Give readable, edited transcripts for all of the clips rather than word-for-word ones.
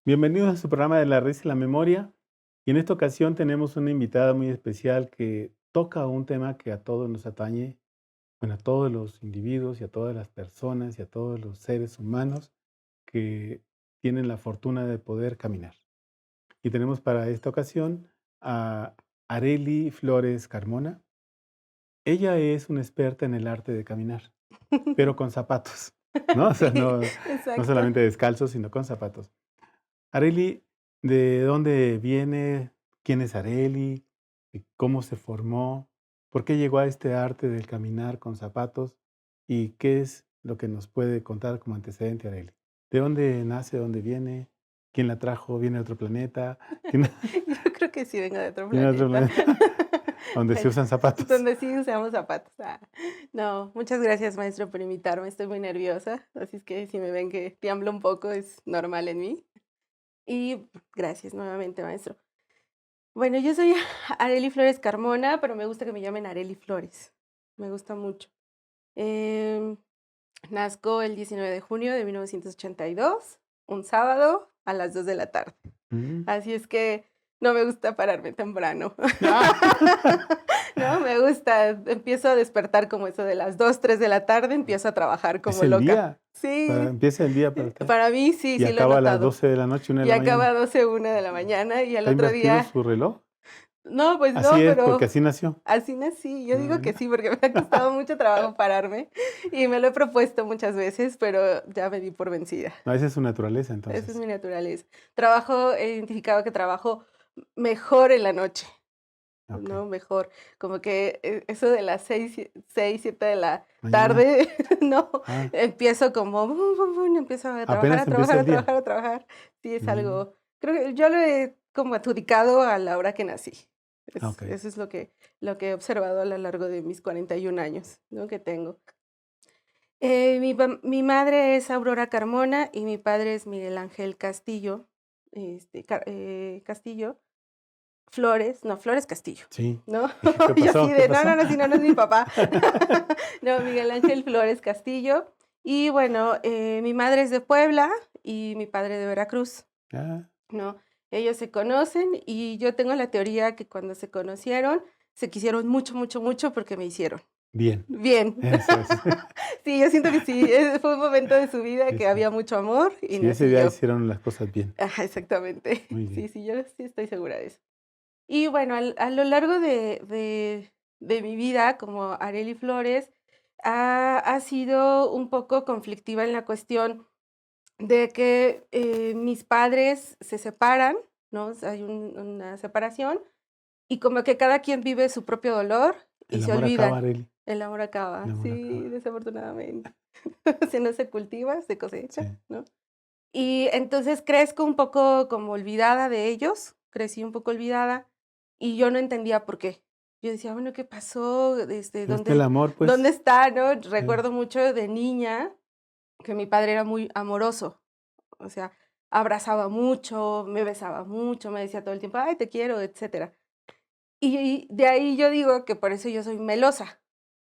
Bienvenidos a su programa de La risa y la memoria. Y en esta ocasión tenemos una invitada muy especial que toca un tema que a todos nos atañe, bueno, a todos los individuos y a todas las personas y a todos los seres humanos que tienen la fortuna de poder caminar. Y tenemos para esta ocasión a Arely Flores Carmona. Ella es una experta en el arte de caminar, pero con zapatos, ¿no? O sea, Sí, no exacto. solamente descalzos, sino con zapatos. Arely, ¿de dónde viene? ¿Quién es Arely? ¿Y cómo se formó? ¿Por qué llegó a este arte del caminar con zapatos? ¿Y qué es lo que nos puede contar como antecedente, Arely? ¿De dónde nace? ¿De dónde viene? ¿Quién la trajo? ¿Viene de otro planeta? ¿Tiene Yo creo que sí vengo de otro viene de otro planeta. planeta donde se Bueno, usan zapatos? donde sí usamos zapatos. No, muchas gracias, maestro, por invitarme. Estoy muy nerviosa, así es que si me ven que tiemblo un poco, es normal en mí. Y gracias nuevamente, maestro. Bueno, yo soy Arely Flores Carmona, pero me gusta que me llamen Arely Flores. Me gusta mucho. Em, Nazco el 19 de junio de 1982, un sábado a las 2 de la tarde. Mm. Así es que no me gusta pararme temprano. ¡Ah! No, me gusta, empiezo a despertar como eso de las 2, 3 de la tarde, empiezo a trabajar Es como el loca. día, Sí, empieza el día para usted para mí sí, y sí lo he acaba a las notado. 12 de la noche, 1 de Y la acaba mañana. a 12, 1 de la mañana, y al ¿Está otro invertido día su reloj? no, pues Así no, es, porque pero así nació. así nací. Yo digo Ah, que sí, porque me ha costado mucho trabajo pararme, y me lo he propuesto muchas veces, pero ya me di por vencida. no, esa es su naturaleza, Esa es entonces. mi naturaleza. He identificado que trabajo mejor en la noche. Okey. No, mejor, como que eso de las 6, 7 de la Mañana. tarde, no, Ah, empiezo como bum, bum, bum, empiezo a trabajar, apenas a empieza trabajar, el a día. trabajar, a trabajar. Sí, es Mm, algo, creo que yo lo he como adjudicado a la hora que nací. okey. Eso es lo que he observado a lo largo de mis 41 años, ¿no? Que tengo. Mi madre es Aurora Carmona y mi padre es Miguel Ángel Castillo, Castillo. Flores, no, Flores Castillo, Sí. ¿no? Dije: "¿Qué Y pasó? así ¿Qué de: "No, pasó?". no, no, si no, no es mi papá". No, Miguel Ángel Flores Castillo. Y bueno, mi madre es de Puebla y mi padre de Veracruz, Ah, ¿no? Ellos se conocen y yo tengo la teoría que cuando se conocieron, se quisieron mucho, mucho, mucho porque me hicieron. bien. Bien. Eso es. Sí, yo siento que sí, fue un momento de su vida que Eso. había mucho amor y Sí, ese nací día yo. hicieron las cosas bien. Ajá, exactamente. Muy Sí, bien. sí, yo sí estoy segura de eso. Y bueno, a lo largo de mi vida como Arely Flores, ha sido un poco conflictiva en la cuestión de que, mis padres se separan, ¿no? O sea, hay una separación, y como que cada quien vive su propio dolor y El se amor acaba, olvidan. Arely. El amor El acaba, amor sí, acaba. desafortunadamente. Si no se cultiva, se Sí. cosecha, ¿no? Y entonces crezco un poco como olvidada de ellos, crecí un poco olvidada, y yo no entendía por qué. Yo decía: "Bueno, ¿qué pasó? No está el amor, Dónde pues. está?", ¿no? Eh, Recuerdo mucho de niña que mi padre era muy amoroso, o sea, abrazaba mucho, me besaba mucho, me decía todo el tiempo: "Ay, te quiero", etcétera. Y de ahí yo digo que por eso yo soy melosa,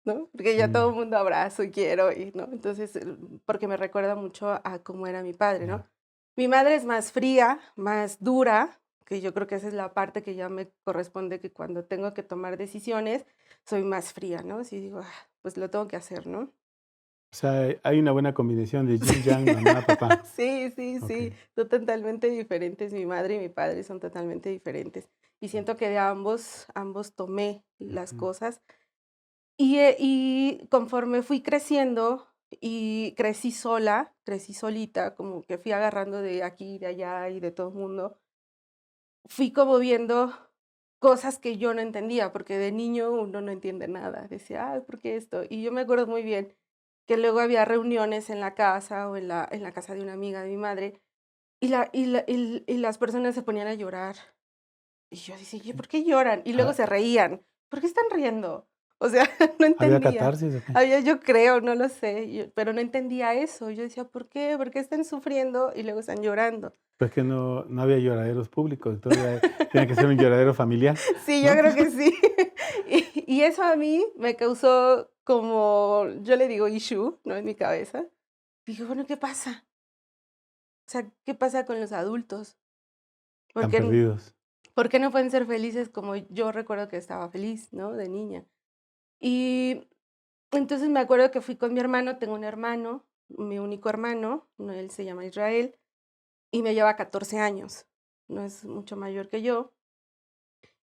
¿no? Porque ya todo mm, el mundo abrazo y quiero y, ¿no? Entonces, porque me recuerda mucho a cómo era mi padre, ¿no? ya. Mi madre es más fría, más dura, que yo creo que esa es la parte que ya me corresponde, que cuando tengo que tomar decisiones, soy más fría, ¿no? Si digo: pues lo tengo que hacer", ¿no? O sea, hay una buena combinación de yin yang, mamá, papá. Sí, sí, sí, Okey. son totalmente diferentes. Mi madre y mi padre son totalmente diferentes. Y siento que de ambos tomé las Ujú. cosas. Y conforme fui creciendo y crecí sola, crecí solita, como que fui agarrando de aquí, de allá y de todo el mundo, fui como viendo cosas que yo no entendía, porque de niño uno no entiende nada. Decía: "Ay, ¿por qué esto?". Y yo me acuerdo muy bien que luego había reuniones en la casa o en la casa de una amiga de mi madre, y las personas se ponían a llorar. Y yo decía: "¿Y por qué lloran?". Y luego Ah, se reían. ¿Por qué están riendo? O sea, no ¿había entendía. catarsis o qué? Había yo creo, no lo sé, pero no entendía eso. Yo decía: "¿Por qué? ¿Por qué están sufriendo y luego están llorando?". Pues que no había lloraderos públicos, entonces tenía que ser un lloradero familiar, Sí, yo ¿no? creo que sí. Y eso a mí me causó como, yo le digo issue, ¿no? En mi cabeza. Dije: "Bueno, ¿qué pasa?". O sea, ¿qué pasa con los adultos? ¿Por Están qué, perdidos. por qué no pueden ser felices como yo recuerdo que estaba feliz, ¿no? De niña. Y entonces me acuerdo que fui con mi hermano, tengo un hermano, mi único hermano, no, él se llama Israel, y me lleva 14 años, no es mucho mayor que yo.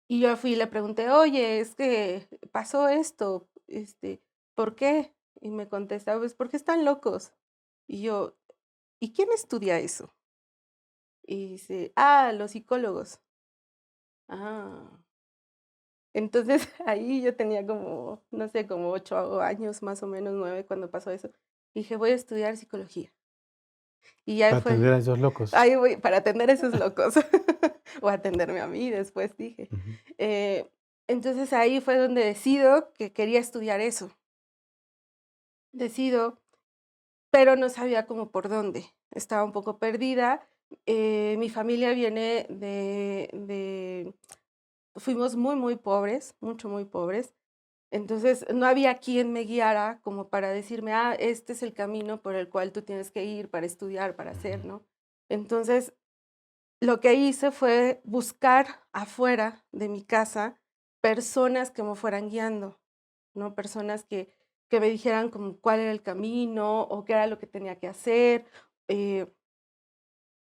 Y yo fui y le pregunté: "Oye, es que pasó esto, ¿por qué?". Y me contesta: "Pues, porque están locos". Y yo: "¿Y quién estudia eso?". Y dice: "Ah, los psicólogos". Ah. Entonces, ahí yo tenía como, no sé, como 8 años, más o menos 9 cuando pasó eso. Dije: "Voy a estudiar psicología". Y ya Para fue, atender a esos locos. ahí voy para atender a esos locos, o atenderme a mí después, dije. Ujú. Eh, entonces, ahí fue donde decido que quería estudiar eso. Decido, pero no sabía como por dónde. Estaba un poco perdida. Mi familia viene de fuimos muy, muy pobres, mucho, muy pobres. Entonces, no había quien me guiara como para decirme: "Ah, este es el camino por el cual tú tienes que ir para estudiar, para Ujú. hacer", ¿no? Entonces, lo que hice fue buscar afuera de mi casa personas que me fueran guiando, ¿no? Personas que me dijeran como cuál era el camino o qué era lo que tenía que hacer, eh,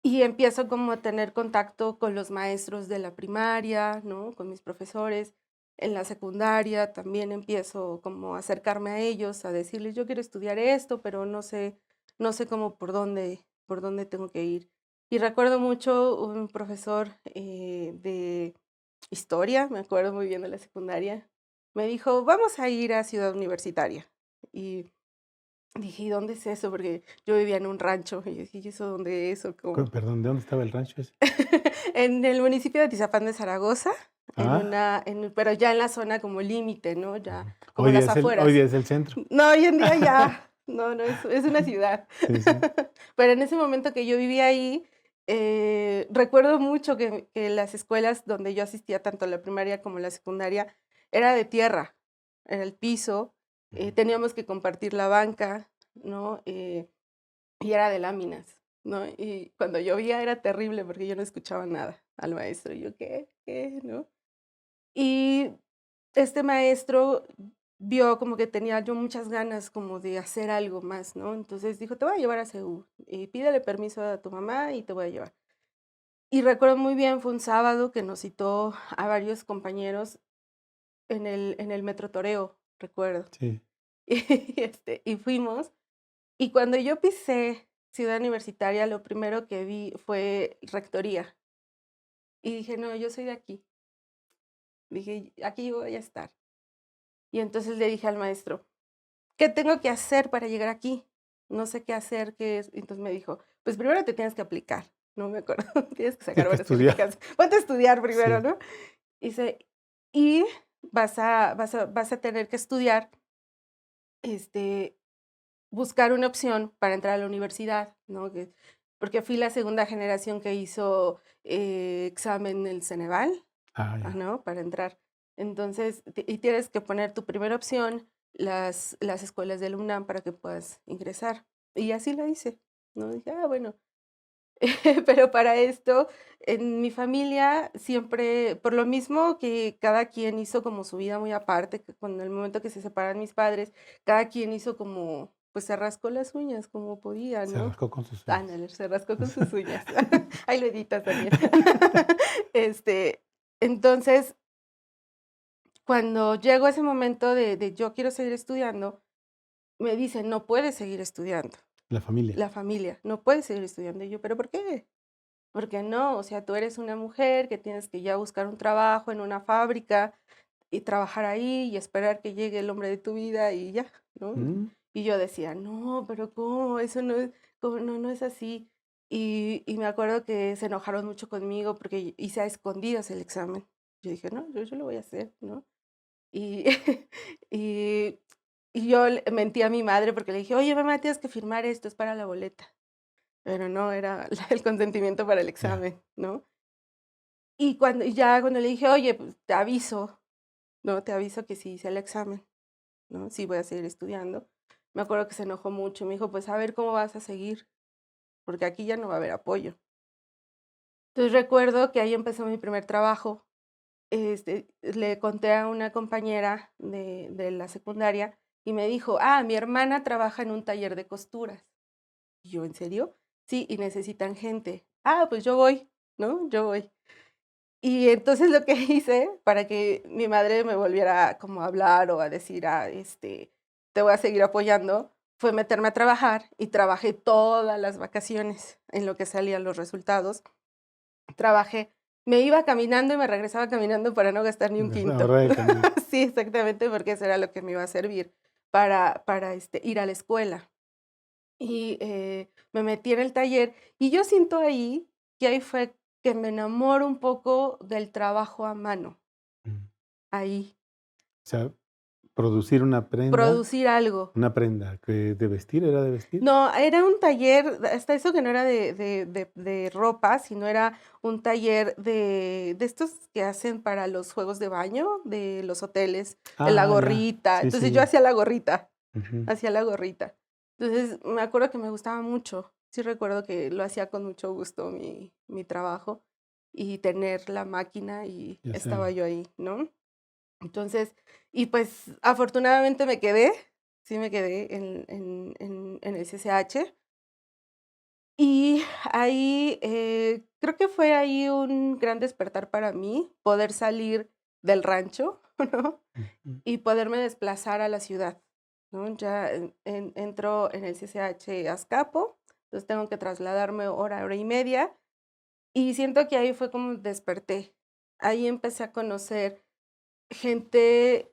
y empiezo como a tener contacto con los maestros de la primaria, ¿no? Con mis profesores. En la secundaria también empiezo como a acercarme a ellos, a decirles: "Yo quiero estudiar esto, pero no sé cómo por dónde tengo que ir". Y recuerdo mucho un profesor, de historia, me acuerdo muy bien de la secundaria, me dijo: "Vamos a ir a Ciudad Universitaria". Y dije: "¿Y dónde es eso?", porque yo vivía en un rancho, y yo dije: "¿Y eso dónde es o cómo?". Perdón, ¿de dónde estaba el rancho ese? En el municipio de Tizapán de Zaragoza, Ah, pero ya en la zona como límite, ¿no? Ya ujú. como las Hoy afueras. día es el centro. No, hoy en día ya, no, no, es una ciudad. Sí, sí. Pero en ese momento que yo vivía ahí, recuerdo mucho que las escuelas donde yo asistía, tanto la primaria como la secundaria, era de tierra, era el piso, Ujú. teníamos que compartir la banca, ¿no? Y era de láminas, ¿no? Y cuando llovía era terrible porque yo no escuchaba nada al maestro. Y yo, ¿qué? ¿Qué? ¿No? Y este maestro vio como que tenía yo muchas ganas como de hacer algo más, ¿no? Entonces dijo: "Te voy a llevar a CU y pídele permiso a tu mamá y te voy a llevar". Y recuerdo muy bien, fue un sábado que nos citó a varios compañeros en el Metro Toreo, recuerdo. Sí. Y fuimos. Y cuando yo pisé Ciudad Universitaria, lo primero que vi fue rectoría. Y dije: "No, yo soy de aquí". Dije: "Aquí voy a estar". Y entonces le dije al maestro: "¿Qué tengo que hacer para llegar aquí? No sé qué hacer, qué es". Y entonces me dijo: "Pues primero te tienes que aplicar". No me acuerdo, tienes que sacar Tienes que buenas estudiar. calificaciones. Ponte a estudiar primero, Sí. ¿no? Dice: "Y vas a tener que estudiar, este, buscar una opción para entrar a la universidad", ¿no? Porque fui la segunda generación que hizo, examen el Ceneval, Ah, ya. ¿no? Para entrar. Entonces, tienes que poner tu primera opción, las escuelas del UNAM para que puedas ingresar. Y así lo hice, ¿no? Dije: "Ah, bueno". Pero para esto, en mi familia siempre, por lo mismo que cada quien hizo como su vida muy aparte, que cuando el momento que se separan mis padres, cada quien hizo como, pues se rascó las uñas como podía, Se ¿no? rascó con sus uñas. Ándale, se rascó con sus uñas. Ahí lo editas, Daniel. Este, entonces, cuando llegó ese momento de yo quiero seguir estudiando, me dicen: "No puedes seguir estudiando". La familia. La familia: "No puedes seguir estudiando". Y yo: "¿Pero por qué?". Porque no, o sea, tú eres una mujer que tienes que ya buscar un trabajo en una fábrica y trabajar ahí y esperar que llegue el hombre de tu vida y ya, ¿no? Mm, Y yo decía: "No, pero ¿cómo? Eso no es, ¿cómo? No, no es así". Y me acuerdo que se enojaron mucho conmigo porque hice a escondidas el examen. Yo dije: "No, yo lo voy a hacer", ¿no? Y y y yo le mentí a mi madre porque le dije: "Oye, mamá, tienes que firmar esto, es para la boleta". Pero no, era el consentimiento para el ya. examen, ¿no? Y ya cuando le dije: "Oye, pues, te aviso, ¿no? Te aviso que sí hice el examen, ¿no? Sí voy a seguir estudiando". Me acuerdo que se enojó mucho, me dijo: "Pues, a ver cómo vas a seguir". porque aquí ya no va a haber apoyo. Entonces recuerdo que ahí empezó mi primer trabajo. Le conté a una compañera de la secundaria y me dijo, mi hermana trabaja en un taller de costuras. Y yo, ¿en serio? Sí, y necesitan gente. Pues yo voy, ¿no? Yo voy. Y entonces lo que hice para que mi madre me volviera como a hablar o a decir, te voy a seguir apoyando, fue meterme a trabajar y trabajé todas las vacaciones en lo que salían los resultados. Trabajé, me iba caminando y me regresaba caminando para no gastar ni un quinto. Ahorrar el camino. Sí, exactamente, porque eso era lo que me iba a servir para ir a la escuela. Y me metí en el taller y yo siento ahí que ahí fue que me enamoro un poco del trabajo a mano, Mm. ahí, O sea, producir producir algo. una prenda que ¿de vestir? ¿Era de vestir? No, era un taller, hasta eso que no era de ropa, sino era un taller de estos que hacen para los juegos de baño de los hoteles, la Ya. gorrita. Sí, Entonces sí, yo ya. hacía la gorrita. Ujú. Hacía la gorrita. Entonces, me acuerdo que me gustaba mucho. Sí recuerdo que lo hacía con mucho gusto mi trabajo y tener la máquina y Y estaba hacerlo. yo ahí, ¿no? Entonces, y pues afortunadamente me quedé, sí me quedé en el CCH y ahí creo que fue ahí un gran despertar para mí, poder salir del rancho, ¿no? Ujú. Y poderme desplazar a la ciudad, ¿no? Ya entro en el CCH Azcapo, entonces tengo que trasladarme hora, hora y media, y siento que ahí fue como desperté. Ahí empecé a conocer gente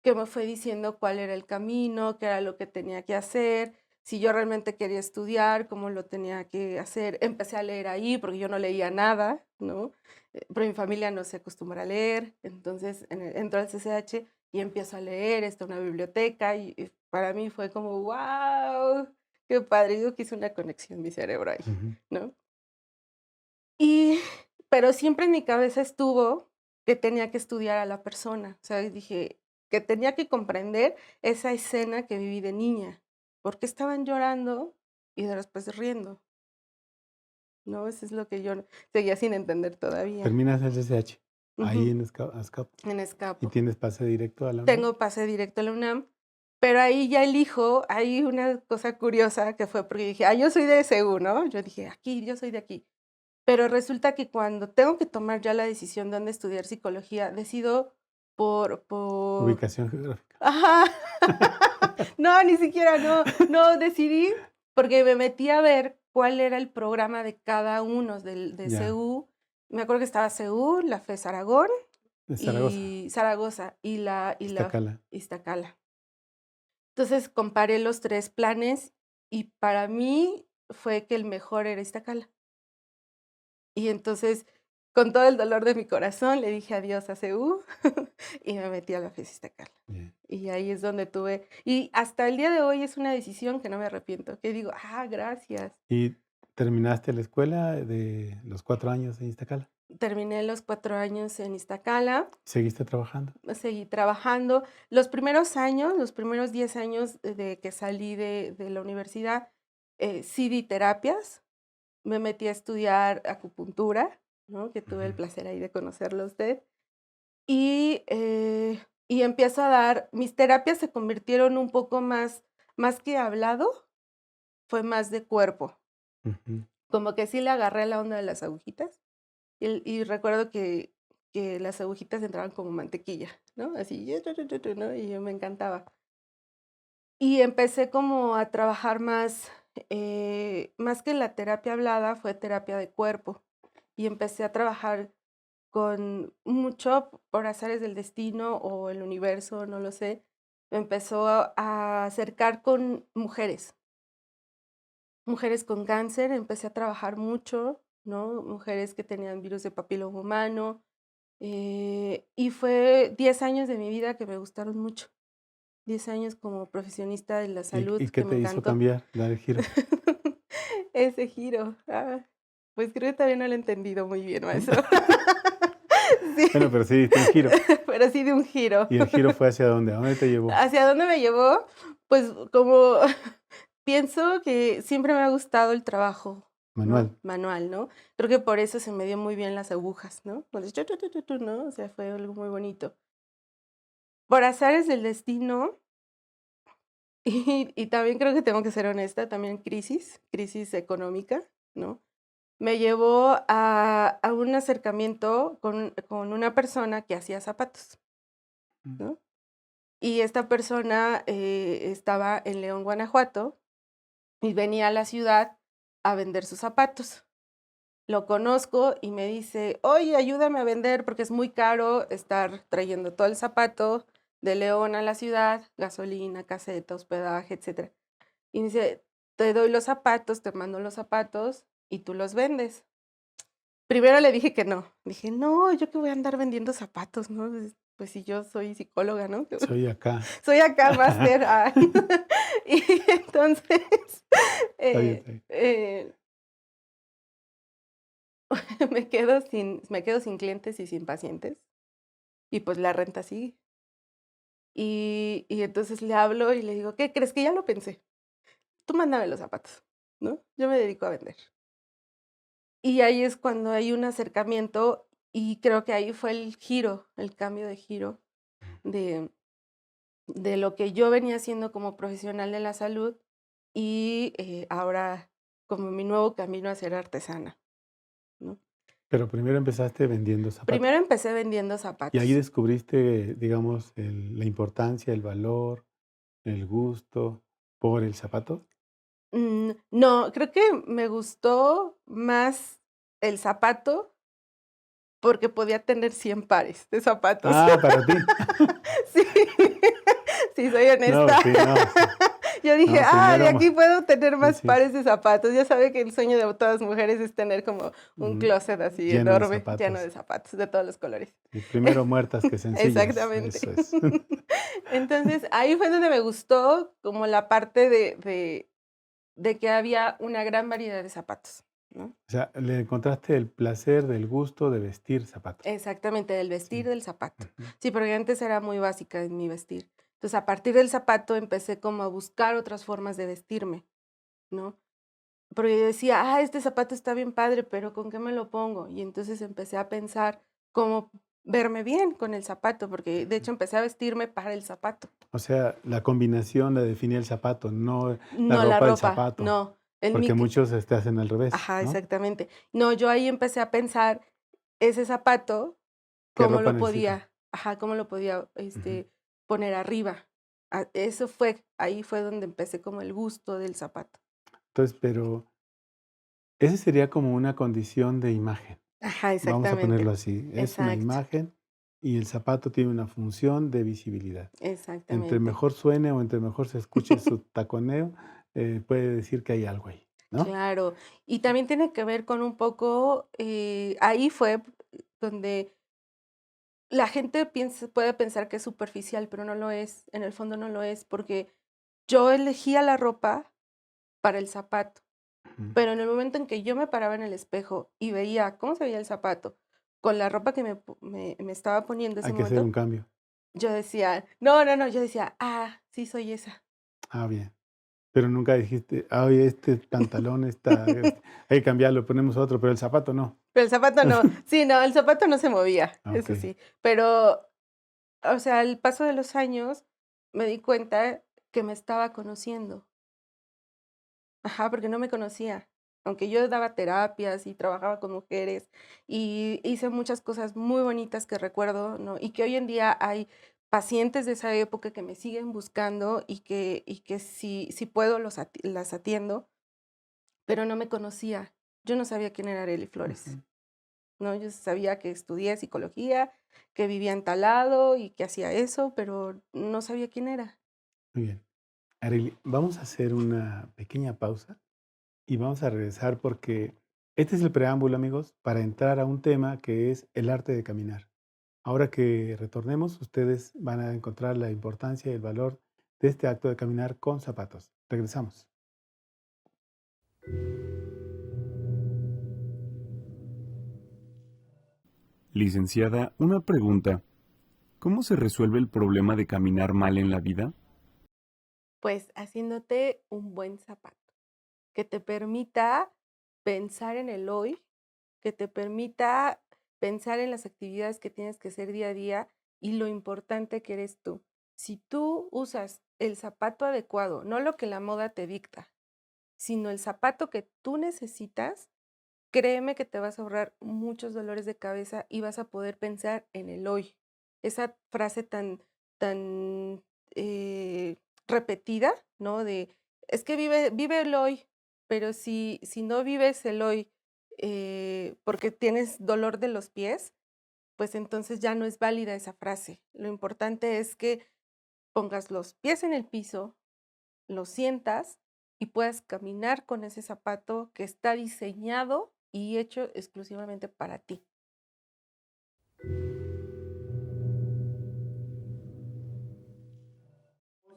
que me fue diciendo cuál era el camino, qué era lo que tenía que hacer, si yo realmente quería estudiar, cómo lo tenía que hacer. Empecé a leer ahí porque yo no leía nada, ¿no? Pero mi familia no se acostumbra a leer, entonces entro al CCH y empiezo a leer, está una biblioteca y para mí fue como, wow, qué padre, digo que hice una conexión mi cerebro ahí, Ujú. ¿no? Y, pero siempre en mi cabeza estuvo que tenía que estudiar a la persona, o sea, dije que tenía que comprender esa escena que viví de niña, por qué estaban llorando y después riendo, ¿no? Eso es lo que yo seguía sin entender todavía. Terminas el CCH, ahí Ujú, en Azcapo, en ¿y Escapo. tienes pase directo a la UNAM? Tengo pase directo a la UNAM, pero ahí ya elijo, hay una cosa curiosa que fue porque dije, yo soy de CU, ¿no? Yo dije, aquí, yo soy de aquí. Pero resulta que cuando tengo que tomar ya la decisión de dónde estudiar psicología, decido por Ubicación geográfica. ajá. No, ni siquiera, no, decidí porque me metí a ver cuál era el programa de cada uno de Ya, CU. Me acuerdo que estaba CU, la FES Aragón de Zaragoza, y Zaragoza y la Iztacala. Iztacala. Entonces, comparé los 3 planes y para mí fue que el mejor era Iztacala. Y entonces, con todo el dolor de mi corazón, le dije adiós a CU y me metí a la FES Iztacala. Bien. Y ahí es donde tuve y hasta el día de hoy es una decisión que no me arrepiento, que digo: gracias". ¿Y terminaste la escuela de los 4 años en Iztacala? Terminé los 4 años en Iztacala, ¿Seguiste trabajando? seguí trabajando. Los primeros años, los primeros 10 años de que salí de la universidad, sí di terapias, me metí a estudiar acupuntura, ¿no? Que tuve el Ujú. placer ahí de conocerlo a usted. Y empiezo a dar mis terapias se convirtieron un poco más que hablado, fue más de cuerpo. Ujú. Como que sí le agarré la onda de las agujitas, y recuerdo que las agujitas entraban como mantequilla, ¿no? Así, ¿no? Y yo me encantaba. Y empecé como a trabajar más que la terapia hablada, fue terapia de cuerpo. Y empecé a trabajar con mucho por azares del destino o el universo, no lo sé, me empezó a acercar con mujeres con cáncer, empecé a trabajar mucho, ¿no? Mujeres que tenían virus de papiloma humano, y fue 10 años de mi vida que me gustaron mucho, 10 años como profesionista de la salud ¿Y qué que me te hizo encantó. cambiar, dar el giro? Ese giro, pues creo que todavía no lo he entendido muy bien, maestro. Sí, Bueno, pero sí diste un giro, pero sí de un giro. ¿y el giro fue hacia dónde? ¿A dónde te llevó? ¿Hacia dónde me llevó? Pues como pienso que siempre me ha gustado el trabajo ¿no? Manual. Manual, ¿no? Creo que por eso se me dio muy bien las agujas, ¿no? Cuando tu, tu, tu, tu, ¿no? O sea, fue algo muy bonito. Por azares del destino, y también creo que tengo que ser honesta, también crisis económica, ¿no? Me llevó a un acercamiento con una persona que hacía zapatos, Mm. ¿no? Y esta persona, estaba en León, Guanajuato, y venía a la ciudad a vender sus zapatos. Lo conozco y me dice: "Oye, ayúdame a vender porque es muy caro estar trayendo todo el zapato de León a la ciudad, gasolina, caseta, hospedaje, etcétera". Y me dice: "Te doy los zapatos, te mando los zapatos y tú los vendes". Primero le dije que no. Dije: "No, ¿yo qué voy a andar vendiendo zapatos?", ¿no? Pues si yo soy psicóloga, ¿no? Soy acá. Soy acá máster. Ay. Y entonces, Está bien, eh, está bien. eh, me quedo sin clientes y sin pacientes, y pues la renta sigue. Y entonces le hablo y le digo: "¿Qué crees? Que ya lo pensé. Tú mándame los zapatos, ¿no? Yo me dedico a vender". Y ahí es cuando hay un acercamiento, y creo que ahí fue el giro, el cambio de giro de lo que yo venía haciendo como profesional de la salud y, ahora como mi nuevo camino a ser artesana, ¿no? Pero primero empezaste vendiendo zapatos. Primero empecé vendiendo Y ahí zapatos. descubriste, digamos, la importancia, el valor, el gusto por el zapato. No, creo que me gustó más el zapato porque podía tener 100 pares de zapatos. Ah, para ti. Sí, sí, soy No, honesta. sí, no, sí. Yo dije: No, "Ah, de primero aquí puedo tener sí, más sí, sí. pares de zapatos". Ya sabe que el sueño de todas mujeres es tener como un Ujú. closet así Lleno de enorme, lleno zapatos. de zapatos de todos los colores. Y primero muertas que sencillas, Exactamente. eso es. Entonces, ahí fue donde me gustó como la parte de que había una gran variedad de zapatos, ¿no? O sea, le encontraste el placer del gusto de vestir zapatos. Exactamente, del vestir, Sí. del zapato. Ujú. Sí, porque antes era muy básica en mi vestir. Entonces, a partir del zapato empecé como a buscar otras formas de vestirme, ¿no? Porque yo decía: "Ah, este zapato está bien padre, pero ¿con qué me lo pongo?". Y entonces empecé a pensar cómo verme bien con el zapato, porque de hecho empecé a vestirme para el zapato. O sea, la combinación la definía el zapato, no la No la ropa del ropa, zapato, no. En porque mi muchos, hacen al revés, Ajá, ¿no? exactamente. No, yo ahí empecé a pensar ese zapato, ¿Qué cómo ropa lo necesito? podía cómo lo podía, Ujú. poner arriba. Eso fue, ahí fue donde empecé como el gusto del zapato. Entonces, pero ese sería como una condición de imagen. Ajá, Vamos a exactamente. ponerlo así. Es una Exacto, imagen y el zapato tiene una función de visibilidad. Entre exactamente. mejor suene o entre mejor se escuche su taconeo, puede decir que hay algo ahí, ¿no? Claro. Y también tiene que ver con un poco, ahí fue donde la gente puede pensar que es superficial, pero no lo es, en el fondo no lo es, porque yo elegía la ropa para el zapato. Ujú. Pero en el momento en que yo me paraba en el espejo y veía cómo se veía el zapato con la ropa que me estaba poniendo ese Hay que hacer un momento, cambio. yo decía: "No, no, no", yo decía: "Ah, sí soy esa". Ah, bien. Pero nunca dijiste: "Ay, este pantalón está, hay que cambiarlo, ponemos otro", pero el zapato no. Pero el zapato no. Sí, no, el zapato no se movía, Ah, eso okey. sí. Pero, o sea, al paso de los años me di cuenta que me estaba conociendo. Ajá, porque no me conocía. Aunque yo daba terapias y trabajaba con mujeres y hice muchas cosas muy bonitas que recuerdo, ¿no? Y que hoy en día hay pacientes de esa época que me siguen buscando y que si puedo las atiendo, pero no me conocía. Yo no sabía quién era Arely Flores, Ujú. ¿no? Yo sabía que estudié psicología, que vivía en tal lado y que hacía eso, pero no sabía quién era. Muy bien. Arely, vamos a hacer una pequeña pausa y vamos a regresar porque este es el preámbulo, amigos, para entrar a un tema que es el arte de caminar. Ahora que retornemos, ustedes van a encontrar la importancia y el valor de este acto de caminar con zapatos. Regresamos. Licenciada, una pregunta. ¿Cómo se resuelve el problema de caminar mal en la vida? Pues haciéndote un buen zapato que te permita pensar en el hoy, que te permita pensar en las actividades que tienes que hacer día a día y lo importante que eres tú. Si tú usas el zapato adecuado, no lo que la moda te dicta, sino el zapato que tú necesitas, créeme que te vas a ahorrar muchos dolores de cabeza y vas a poder pensar en el hoy. Esa frase tan repetida, ¿no? De, es que vive el hoy, pero si no vives el hoy porque tienes dolor de los pies, pues entonces ya no es válida esa frase. Lo importante es que pongas los pies en el piso, lo sientas y puedas caminar con ese zapato que está diseñado y hecho exclusivamente para ti.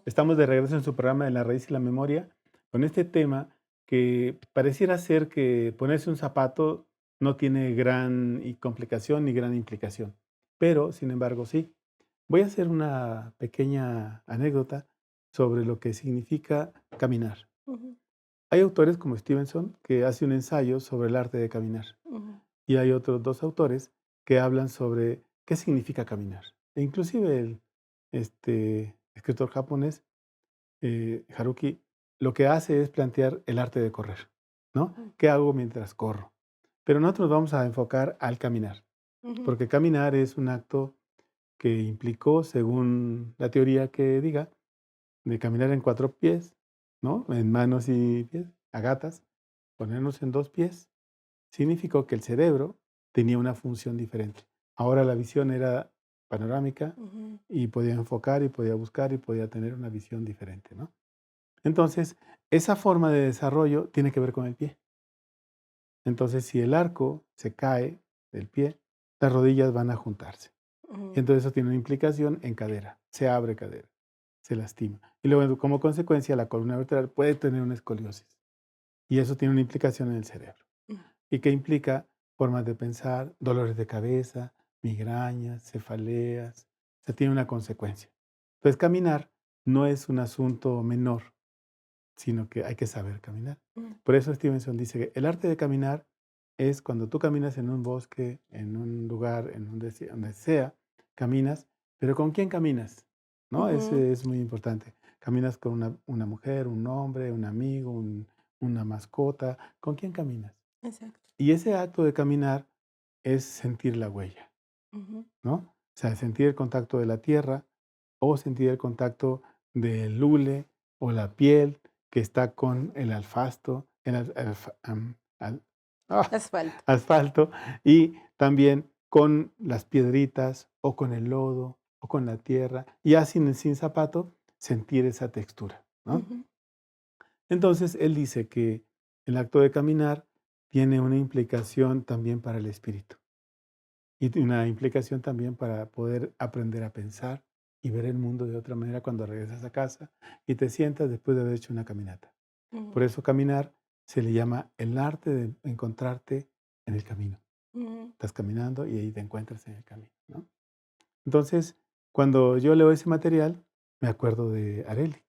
Estamos de regreso en su programa de La raíz y la memoria con este tema que pareciera ser que ponerse un zapato no tiene gran complicación ni gran implicación, pero sin embargo sí. Voy a hacer una pequeña anécdota sobre lo que significa caminar. Ujú, Hay autores como Stevenson que hace un ensayo sobre el arte de caminar ujú, y hay otros dos autores que hablan sobre qué significa caminar. E inclusive el escritor japonés Haruki, lo que hace es plantear el arte de correr, ¿no? ujú, ¿Qué hago mientras corro? Pero nosotros nos vamos a enfocar al caminar, ujú, porque caminar es un acto que implicó, según la teoría que diga, de caminar en 4 pies, ¿no? En manos y pies, a gatas, ponernos en 2 pies, significó que el cerebro tenía una función diferente. Ahora la visión era panorámica ujú, y podía enfocar y podía buscar y podía tener una visión diferente, ¿no? Entonces, esa forma de desarrollo tiene que ver con el pie. Entonces, si el arco se cae del pie, las rodillas van a juntarse. Y ujú, entonces eso tiene una implicación en cadera. Se abre cadera, se lastima. Y luego, como consecuencia, la columna vertebral puede tener una escoliosis. Y eso tiene una implicación en el cerebro. ujú, ¿Y qué implica? Formas de pensar, dolores de cabeza, migrañas, cefaleas. O sea, tiene una consecuencia. Entonces, caminar no es un asunto menor, sino que hay que saber caminar. ujú, Por eso Stevenson dice que el arte de caminar es cuando tú caminas en un bosque, en un lugar, donde sea, caminas, pero ¿con quién caminas? ¿No? ujú, Ese es muy importante. Caminas con una mujer, un hombre, un amigo, una mascota. ¿Con quién caminas? exacto. Y ese acto de caminar es sentir la huella, Ujú, ¿no? O sea, sentir el contacto de la tierra o sentir el contacto del hule o la piel que está con el alfasto, ah, asfalto. asfalto y también con las piedritas o con el lodo o con la tierra, y ya sin zapato, sentir esa textura, ¿no? Ujú, Entonces, él dice que el acto de caminar tiene una implicación también para el espíritu. Y una implicación también para poder aprender a pensar y ver el mundo de otra manera cuando regresas a casa y te sientas después de haber hecho una caminata. ujú, Por eso caminar se le llama el arte de encontrarte en el camino. ujú. Estás caminando y ahí te encuentras en el camino, ¿no? Entonces, cuando yo leo ese material, me acuerdo de Areli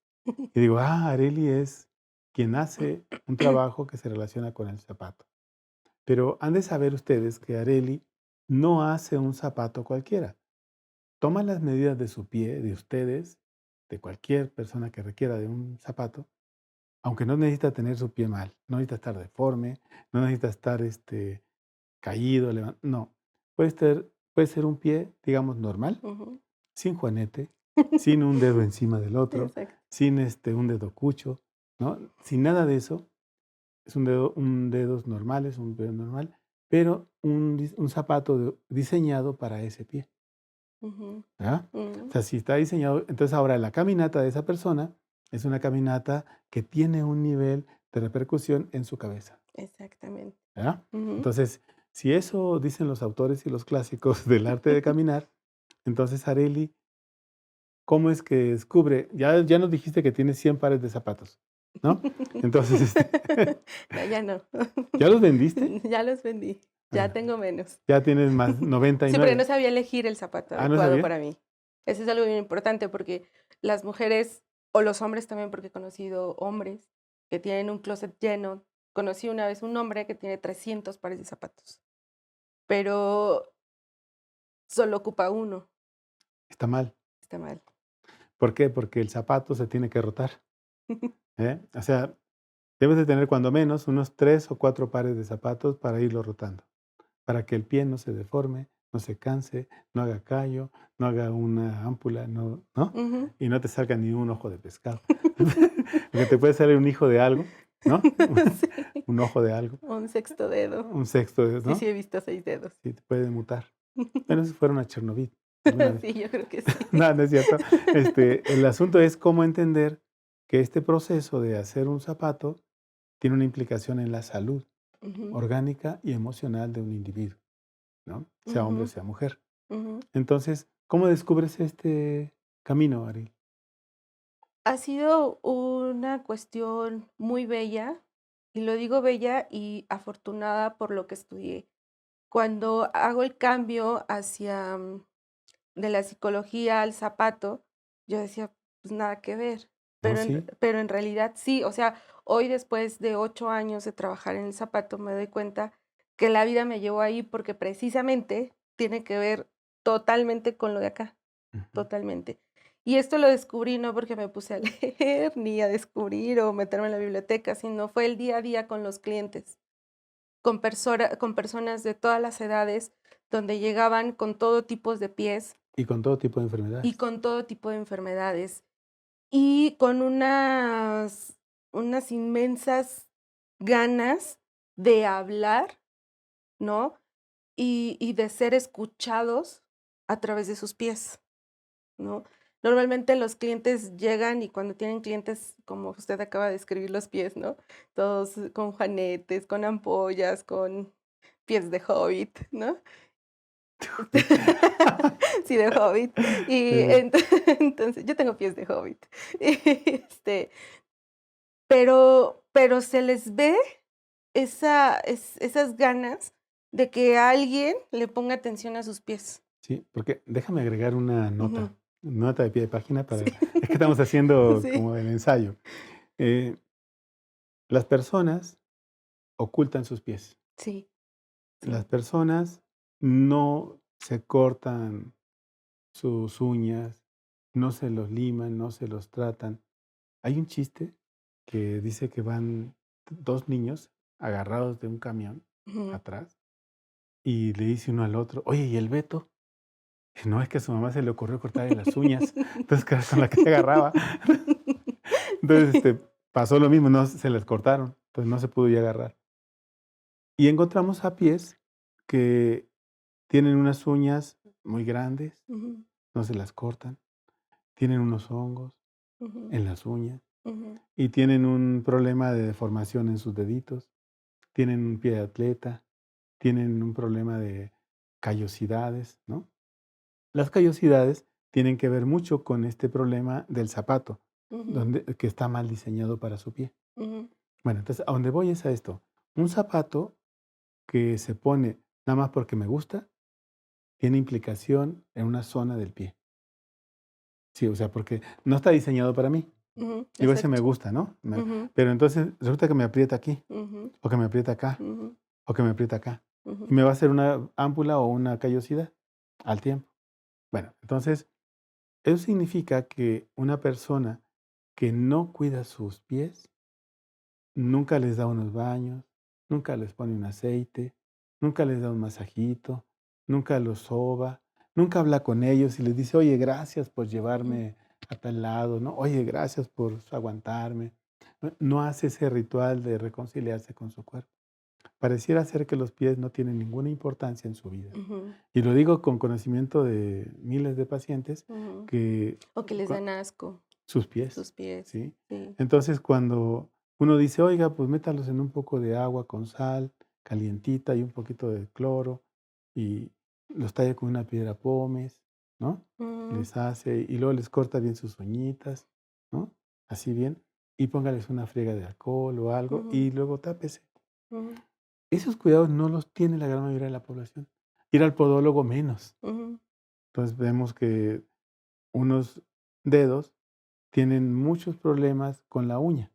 y digo, Areli es quien hace un trabajo que se relaciona con el zapato. Pero han de saber ustedes que Areli no hace un zapato cualquiera. Toma las medidas de su pie, de ustedes, de cualquier persona que requiera de un zapato, aunque no necesita tener su pie mal, no necesita estar deforme, no necesita estar caído, no. Puede ser un pie, digamos, normal, Ujú. sin juanete, sin un dedo encima del otro, Exacto. sin un dedo cucho, ¿no? Sin nada de eso. Es un dedos normales, un dedo normal, pero un zapato diseñado para ese pie, Ujú, ¿verdad? O ujú. sea, si está diseñado, entonces ahora la caminata de esa persona es una caminata que tiene un nivel de repercusión en su cabeza, Exactamente. ¿verdad? Ujú. Entonces, si eso dicen los autores y los clásicos del arte de caminar, entonces Areli, ¿cómo es que descubre? Ya nos dijiste que tienes 100 pares de zapatos, ¿no? Entonces, No, ya no. ¿ya los vendiste? Ya los vendí. Ya Bueno, tengo menos. ya tienes más Sí, porque 99. no sabía elegir el zapato Ah, ¿no adecuado sabía? para mí. Eso es algo bien importante porque las mujeres, o los hombres también, porque he conocido hombres que tienen un closet lleno conocí una vez un hombre que tiene 300 pares de zapatos, pero solo ocupa uno. Está mal. Está mal. ¿Por qué? Porque el zapato se tiene que rotar, O sea, debes de tener cuando menos unos 3 o 4 pares de zapatos para irlo rotando, para que el pie no se deforme, no se canse, no haga callo, no haga una ámpula, ¿no? Ujú. Y no te salga ni un ojo de pescado. Porque te puede salir un hijo de algo, ¿no? Sí, Un ojo de algo, un sexto dedo. un sexto, Sí, sí, ¿no? he visto 6 dedos. Sí, te puede mutar. Bueno, si fueron a Chernobyl alguna vez. Sí, yo creo que sí. No, no es cierto. El asunto es cómo entender que este proceso de hacer un zapato tiene una implicación en la salud Ujú, orgánica y emocional de un individuo, ¿no? Sea hombre o ujú, sea mujer. ujú. Entonces, ¿cómo descubres este camino, Ariel? Ha sido una cuestión muy bella, y lo digo bella y afortunada por lo que estudié. Cuando hago el cambio hacia, de la psicología al zapato, yo decía: "Pues nada que ver", ¿No? Sí. pero en realidad sí, o sea, hoy después de 8 años de trabajar en el zapato, me doy cuenta que la vida me llevó ahí porque precisamente tiene que ver totalmente con lo de acá. Ujú. Totalmente. Y esto lo descubrí no porque me puse a leer, ni a descubrir o meterme en la biblioteca, sino fue el día a día con los clientes, con personas de todas las edades, donde llegaban con todo tipos de pies Y con todo tipo de y enfermedades. con todo tipo de enfermedades, y con unas inmensas ganas de hablar, ¿no? Y de ser escuchados a través de sus pies. ¿No? Normalmente los clientes llegan y cuando tienen clientes, como usted acaba de describir los pies, ¿no? Todos con juanetes, con ampollas, con pies de hobbit, ¿no? Sí, de hobbit. Y Eh, entonces, yo tengo pies de hobbit. Este, pero se les ve esas ganas de que alguien le ponga atención a sus pies. sí, porque déjame agregar una Ujú. nota de pie de página Sí. para es que estamos haciendo Sí, como el ensayo. Eh, las personas ocultan sus pies. sí, Las sí. personas no se cortan sus uñas, no se los liman, no se los tratan. Hay un chiste que dice que van 2 niños agarrados de un camión Ujú. atrás y le dice uno al otro: "Oye, ¿y el Beto?". Dice: "No, es que a su mamá se le ocurrió cortarle las uñas". Entonces, que era con la que se agarraba. Entonces, Sí. pasó lo mismo, no se les cortaron, entonces no se pudo ya agarrar. Y encontramos a pies que tienen unas uñas muy grandes, Ujú, no se las cortan, tienen unos hongos ujú, en las uñas ujú, y tienen un problema de deformación en sus deditos, tienen un pie de atleta, tienen un problema de callosidades, ¿no? Las callosidades tienen que ver mucho con este problema del zapato, ujú, donde que está mal diseñado para su pie. ujú, Bueno, entonces, a donde voy es a esto. Un zapato que se pone nada más porque me gusta, tiene implicación en una zona del pie. Sí, o sea, porque no está diseñado para mí. ujú, Digo, ese me exacto. gusta, ¿no? Ujú, Pero entonces resulta que me aprieta aquí, ujú, o que me aprieta acá, ujú, o que me aprieta acá. Y ujú, me va a hacer una ámpula o una callosidad al tiempo. Bueno, entonces, eso significa que una persona que no cuida sus pies, nunca les da unos baños, nunca les pone un aceite, nunca les da un masajito, nunca los soba, nunca habla con ellos y les dice: "Oye, gracias por ujú, llevarme a tal lado", ¿no? "Oye, gracias por aguantarme". No hace ese ritual de reconciliarse con su cuerpo. Pareciera ser que los pies no tienen ninguna importancia en su vida. ujú, Y lo digo con conocimiento de miles de pacientes ujú. que O que les cua dan asco sus pies, sus pies. ¿sí? Sí. Entonces, cuando uno dice: "Oiga, pues métalos en un poco de agua con sal, calientita y un poquito de cloro", y los talla con una piedra pómez, ¿no? Mm, Les hace y luego les corta bien sus uñitas, ¿no? Así bien, y póngales una friega de alcohol o algo, ujú, y luego tápese. ujú, Esos cuidados no los tiene la gran mayoría de la población. Ir al podólogo menos. ujú, Entonces, vemos que unos dedos tienen muchos problemas con la uña,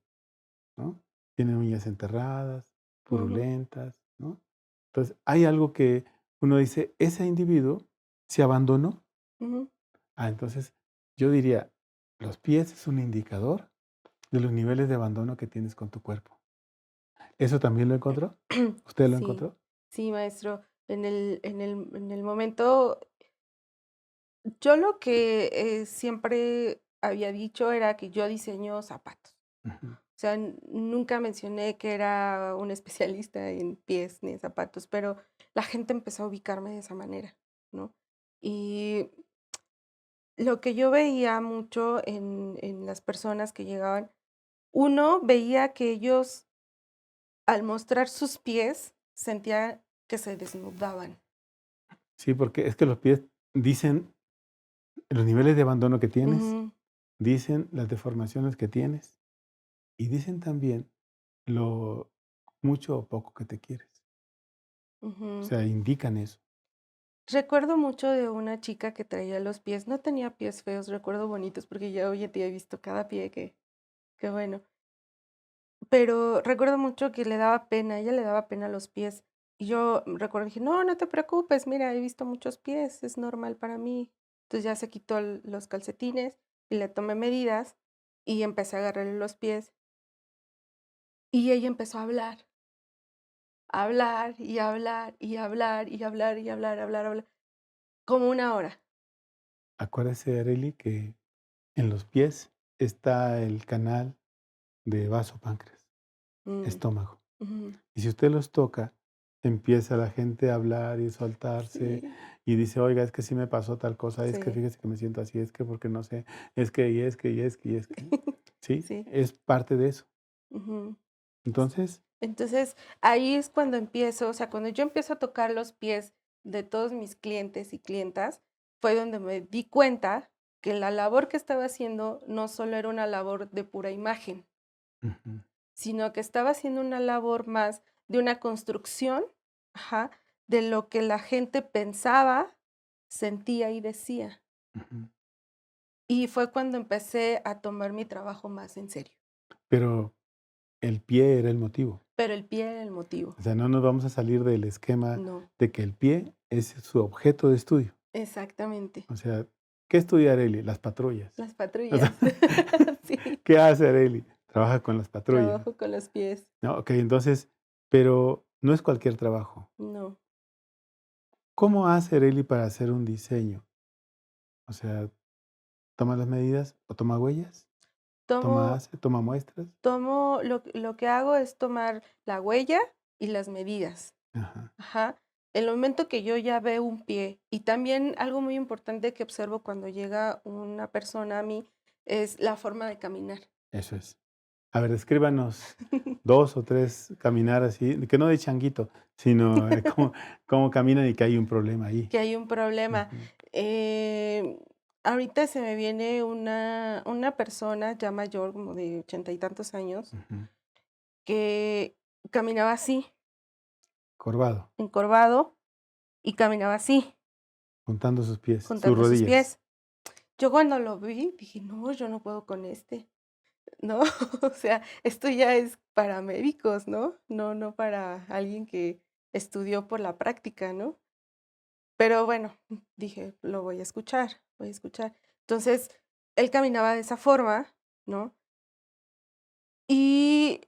¿no? tienen uñas enterradas, Ujú, purulentas, ¿no? Entonces, hay algo que uno dice, ese individuo se abandonó. ujú. Entonces, yo diría, los pies es un indicador de los niveles de abandono que tienes con tu cuerpo. ¿Eso también lo encontró? ¿Usted lo Sí, encontró? sí, maestro. En el momento, yo lo que siempre había dicho era que yo diseño zapatos. Ujú. O sea, nunca mencioné que era un especialista en pies ni en zapatos, pero la gente empezó a ubicarme de esa manera, ¿no? Y lo que yo veía mucho en las personas que llegaban, uno veía que ellos, al mostrar sus pies, sentía que se desnudaban. Sí, porque es que los pies dicen los niveles de abandono que tienes, Ujú, dicen las deformaciones que tienes y dicen también lo mucho o poco que te quieres. O ujú. sea, indican eso. Recuerdo mucho de una chica que traía los pies, no tenía pies feos, recuerdo bonitos, porque ya hoy en día he visto cada pie que bueno. Pero recuerdo mucho que le daba pena, a ella le daba pena los pies. Y yo recuerdo, dije: "No, no te preocupes, mira, he visto muchos pies, es normal para mí". Entonces ya se quitó los calcetines y le tomé medidas y empecé a agarrarle los pies y ella empezó a hablar y a hablar y a hablar y a hablar y a hablar, hablar, hablar, como una hora. Acuérdese, Arely, que en los pies está el canal de vaso-páncreas, Mm, estómago. ujú. Y si usted los toca, empieza la gente a hablar y soltarse Sí, y dice, oiga, es que sí me pasó tal cosa, es que sí. fíjese que me siento así, es que porque no sé, es que, y es que, y es que, y es que. Sí, Sí, es parte de eso. ujú. Entonces, Entonces, ahí es cuando empiezo, o sea, cuando yo empiezo a tocar los pies de todos mis clientes y clientas, fue donde me di cuenta que la labor que estaba haciendo no solo era una labor de pura imagen, ujú, sino que estaba haciendo una labor más de una construcción, ajá, de lo que la gente pensaba, sentía y decía. ujú. Y fue cuando empecé a tomar mi trabajo más en serio. Pero el pie era el motivo. Pero el pie era el motivo. O sea, no nos vamos a salir del esquema No, de que el pie es su objeto de estudio. exactamente. O sea, ¿qué estudia Arely? Las patrullas. Las O sea, patrullas. Sí, ¿qué hace Arely? Trabaja con las patrullas. trabajo con los pies. No, ok, entonces, pero no es cualquier trabajo. No. ¿Cómo hace Arely para hacer un diseño? O sea, ¿toma las medidas o toma huellas? Tomo ¿Toma muestras? tomo lo que hago es tomar la huella y las medidas. Ajá, Ajá. El momento que yo ya veo un pie, y también algo muy importante que observo cuando llega una persona a mí, es la forma de caminar. eso es. A ver, descríbanos 2 o 3 caminar así, que no de changuito, sino, cómo caminan y que hay un problema ahí. Que hay un problema. Ujú, Em, ahorita se me viene una persona ya mayor, como de 80 y tantos años, ujú. que caminaba así, Corvado, encorvado, y caminaba así, juntando sus pies, sus juntando sus rodillas. pies. Yo cuando lo vi, dije: "No, yo no puedo con este", ¿no? O sea, esto ya es para médicos, ¿no? No para alguien que estudió por la práctica, ¿no? Pero bueno, dije: "Lo voy a escuchar, voy a escuchar". Entonces, él caminaba de esa forma, ¿no? Y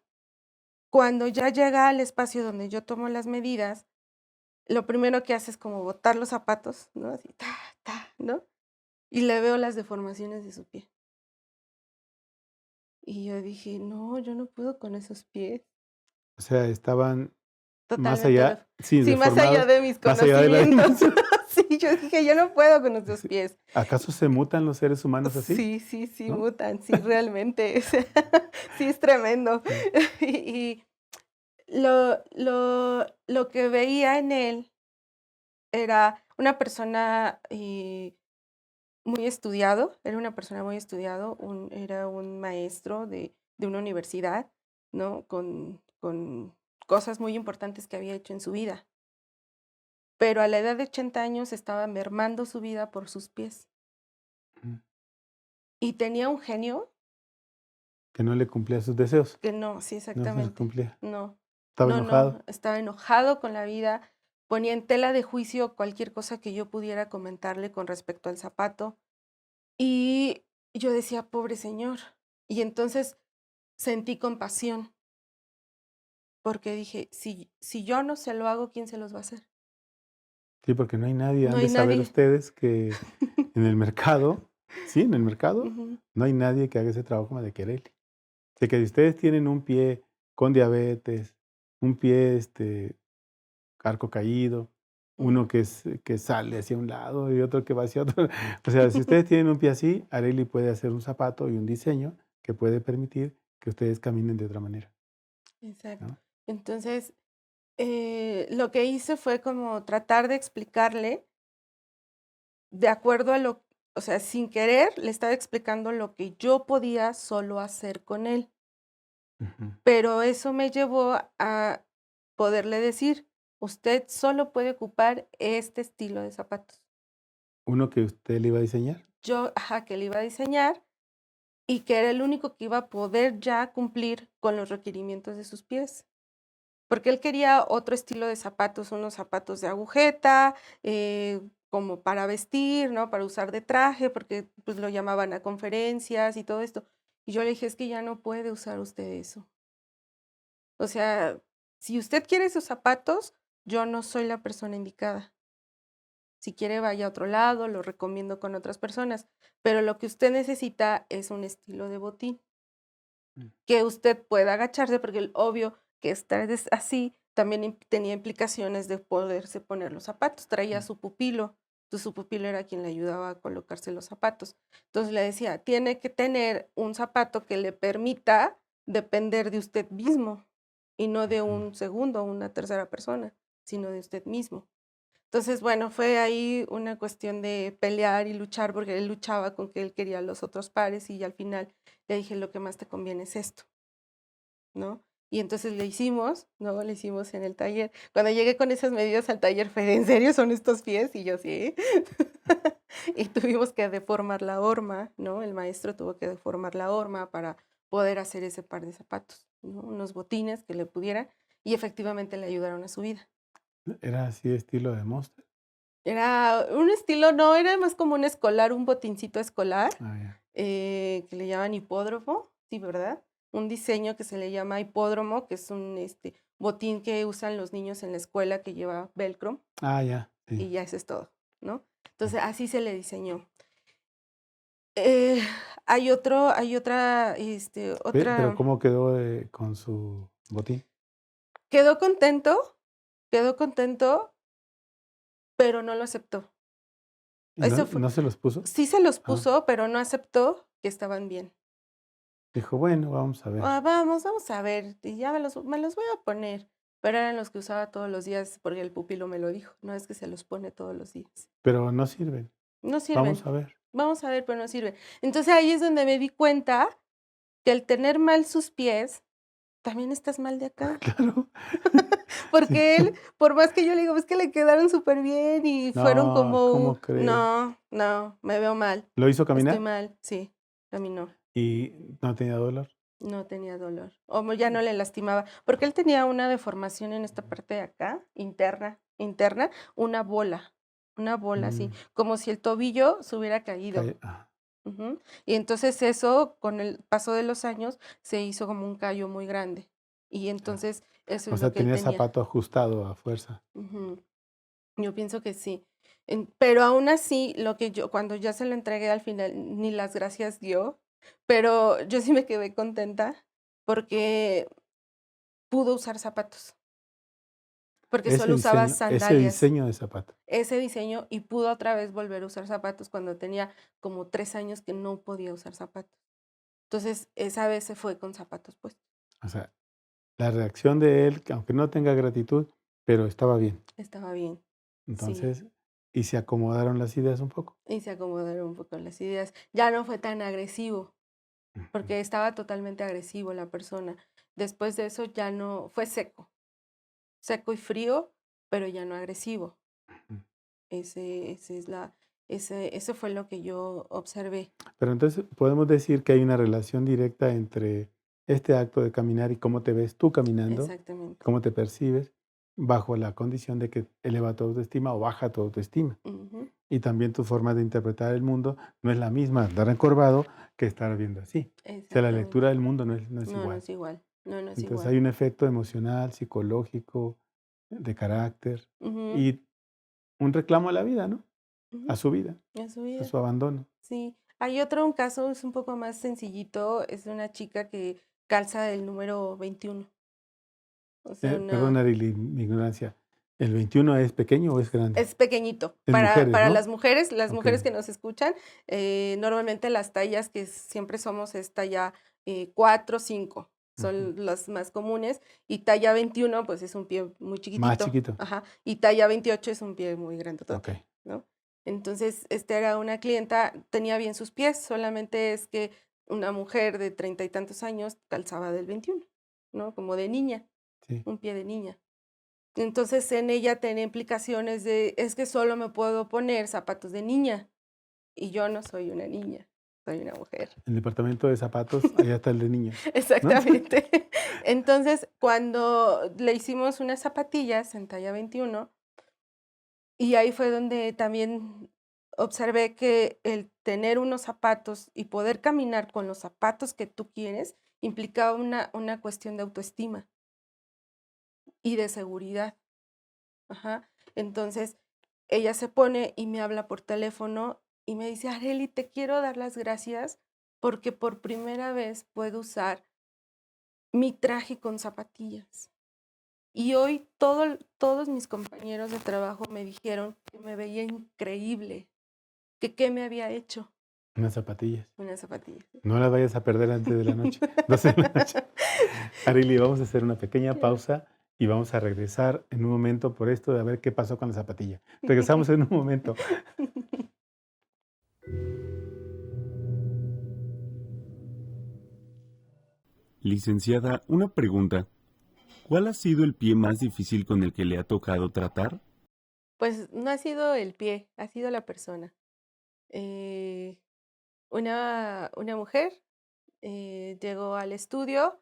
cuando ya llega al espacio donde yo tomo las medidas, lo primero que hace es como botar los zapatos, ¿no? Así, ta, ta, ¿no? Y le veo las deformaciones de su pie. Y yo dije: "No, yo no puedo con esos pies". O sea, estaban más Totalmente allá, sí, sí, más allá deformados, de mis más allá de la conocimientos. dimensión. Sí, yo dije: "Yo no puedo con esos Sí. pies". ¿Acaso se mutan los seres humanos así? Sí, sí, sí, ¿No? mutan, sí, realmente, o sea, sí es tremendo. Sí. Y lo que veía en él era una persona, muy estudiado, era una persona muy estudiado, era un maestro de una universidad, ¿no? Con cosas muy importantes que había hecho en su vida. Pero a la edad de 80 años estaba mermando su vida por sus pies. Ujú. Y tenía un genio Que no le cumplía sus deseos. que no, sí, No se los exactamente. cumplía. No, Estaba no, enojado. estaba enojado con la vida, ponía en tela de juicio cualquier cosa que yo pudiera comentarle con respecto al zapato. Y yo decía, pobre señor. Y entonces sentí compasión, porque dije, si yo no se lo hago, ¿quién se los va a hacer? Sí, porque no hay nadie. No Han hay de saber nadie. ustedes que en el mercado, sí, en el mercado, Ujú, no hay nadie que haga ese trabajo como de Kereli. De que si ustedes tienen un pie con diabetes, un pie, arco caído, uno ujú, que sale hacia un lado y otro que va hacia otro. O sea, si ustedes tienen un pie así, Areli puede hacer un zapato y un diseño que puede permitir que ustedes caminen de otra manera, exacto. ¿no? Entonces, lo que hice fue como tratar de explicarle de acuerdo a o sea, sin querer, le estaba explicando lo que yo podía solo hacer con él. Ujú. Pero eso me llevó a poderle decir: "Usted solo puede ocupar este estilo de zapatos". Uno que usted le iba a diseñar. Ajá, que le iba a diseñar y que era el único que iba a poder ya cumplir con los requerimientos de sus pies. Porque él quería otro estilo de zapatos, unos zapatos de agujeta, como para vestir, ¿no? Para usar de traje, porque, pues, lo llamaban a conferencias y todo esto. Y yo le dije: "Es que ya no puede usar usted eso". O sea, si usted quiere esos zapatos, yo no soy la persona indicada. Si quiere, vaya a otro lado, lo recomiendo con otras personas, pero lo que usted necesita es un estilo de botín, Mm. que usted pueda agacharse, porque obvio que estar así también tenía implicaciones de poderse poner los zapatos. Traía a Mm. su pupilo, entonces su pupilo era quien le ayudaba a colocarse los zapatos. Entonces le decía, tiene que tener un zapato que le permita depender de usted mismo y no de Ujú. un segundo o una tercera persona, sino de usted mismo. Entonces, bueno, fue ahí una cuestión de pelear y luchar, porque él luchaba con que él quería los otros pares y al final le dije, lo que más te conviene es esto, ¿no? Y entonces le hicimos, ¿no? Le hicimos en el taller. Cuando llegué con esas medidas al taller fue, ¿en serio son estos pies? Y yo sí. Y tuvimos que deformar la horma, ¿no? El maestro tuvo que deformar la horma para poder hacer ese par de zapatos, ¿no? Unos botines que le pudieran y efectivamente le ayudaron a su vida. Era así estilo de Monster. Era un estilo, no, era más como un escolar, un botincito escolar, Ah, ya. que le llaman hipódromo, sí, ¿verdad? Un diseño que se le llama hipódromo, que es un botín que usan los niños en la escuela que lleva velcro Ah, ya, sí. y ya eso es todo, ¿no? Mm. Entonces así se le diseñó. Eh, hay otra, Pero otra, ¿cómo quedó, con su botín? quedó contento, quedó contento, pero no lo aceptó. ¿Y Eso fue, no se los puso? sí se los Ah, puso, pero no aceptó que estaban bien. dijo: "Bueno, vamos a ver". Vamos a ver, y ya me los voy a poner, pero eran los que usaba todos los días porque el pupilo me lo dijo, no es que se los pone todos los días. Pero no sirven. No Vamos sirven, a ver. vamos a ver, pero no sirven. Entonces, ahí es donde me di cuenta que al tener mal sus pies, también estás mal de acá, Claro. Sí. porque él, por más que yo le digo: "Es que le quedaron súper bien y fueron No, como", ¿cómo cree? no, no, me veo mal, ¿Lo hizo estoy caminar? mal, sí, caminó. ¿Y no tenía dolor? No tenía dolor, ya no le lastimaba, porque él tenía una deformación en esta parte de acá, interna, una bola así, Mm, como si el tobillo se hubiera caído. ah, Ujú. Y entonces eso, con el paso de los años, se hizo como un callo muy grande. Y ah. entonces eso O es lo sea, que él tenía tenía. zapato ajustado a fuerza. Ujú. Yo pienso que sí. Pero aún así, cuando ya se lo entregué al final, ni las gracias dio, pero yo sí me quedé contenta porque pudo usar zapatos, porque solo usaba Ese sandalias, diseño de zapato. ese diseño, y pudo otra vez volver a usar zapatos cuando tenía como 3 años que no podía usar zapatos. Entonces, esa vez se fue con zapatos puestos. O sea, la reacción de él, que aunque no tenga gratitud, pero estaba bien. Estaba bien, sí, Entonces, y se acomodaron las ideas un poco. y se acomodaron un poco las ideas. Ya no fue tan agresivo, Ujú, porque estaba totalmente agresivo la persona. Después de eso ya no fue seco, seco y frío, pero ya no agresivo. ujú. Ese es la Eso fue lo que yo observé. Pero entonces podemos decir que hay una relación directa entre este acto de caminar y cómo te ves tú caminando, Exactamente. cómo te percibes, bajo la condición de que eleva tu autoestima o baja tu autoestima. Ujú, Y también tu forma de interpretar el mundo no es la misma andar encorvado que estar viendo así. O sea, la exactamente. lectura del mundo no es No, no igual. es igual. No, no es Entonces igual. hay un efecto emocional, psicológico, de carácter Ujú, y un reclamo a la vida, ¿no? A ujú, su vida, en su a vida. su abandono. Sí. Hay otro, un caso es un poco más sencillito, es de una chica que calza el número 21. O sea, Perdón, una Arely, mi ignorancia. ¿El 21 es pequeño o es grande? es pequeñito. En mujeres, Para ¿no? las Ok. mujeres que nos escuchan, normalmente las tallas que siempre somos es talla 4, 5, Ujú. son las más comunes, y talla 21, pues es un pie muy Más chiquitito, chiquito. ajá, y talla 28 es un pie muy Ok. grandotote, ¿no? Entonces, era una clienta, tenía bien sus pies, solamente es que una mujer de 30 y tantos años calzaba del 21, ¿no? Como de niña, Sí. un pie de niña. Entonces, en ella tenía implicaciones de, es que solo me puedo poner zapatos de niña, y yo no soy una niña, soy una mujer. En el departamento de zapatos, allá está el de niños, ¿no? Exactamente. Entonces, cuando le hicimos unas zapatillas en talla 21, y ahí fue donde también observé que el tener unos zapatos y poder caminar con los zapatos que tú quieres, implicaba una cuestión de autoestima y de seguridad. Ajá. Entonces, ella se pone y me habla por teléfono y me dice: "Arely, te quiero dar las gracias porque por primera vez puedo usar mi traje con zapatillas". Y hoy todos mis compañeros de trabajo me dijeron que me veía increíble, que qué me había hecho Unas zapatillas. unas zapatillas. No las vayas a perder antes de la noche, 12 de la noche. Arely, vamos a hacer una pequeña Claro. pausa y vamos a regresar en un momento por esto de a ver qué pasó con la zapatilla. Regresamos en un momento. Licenciada, una pregunta. ¿Cuál ha sido el pie más difícil con el que le ha tocado tratar? Pues no ha sido el pie, ha sido la persona. Eh, una mujer llegó al estudio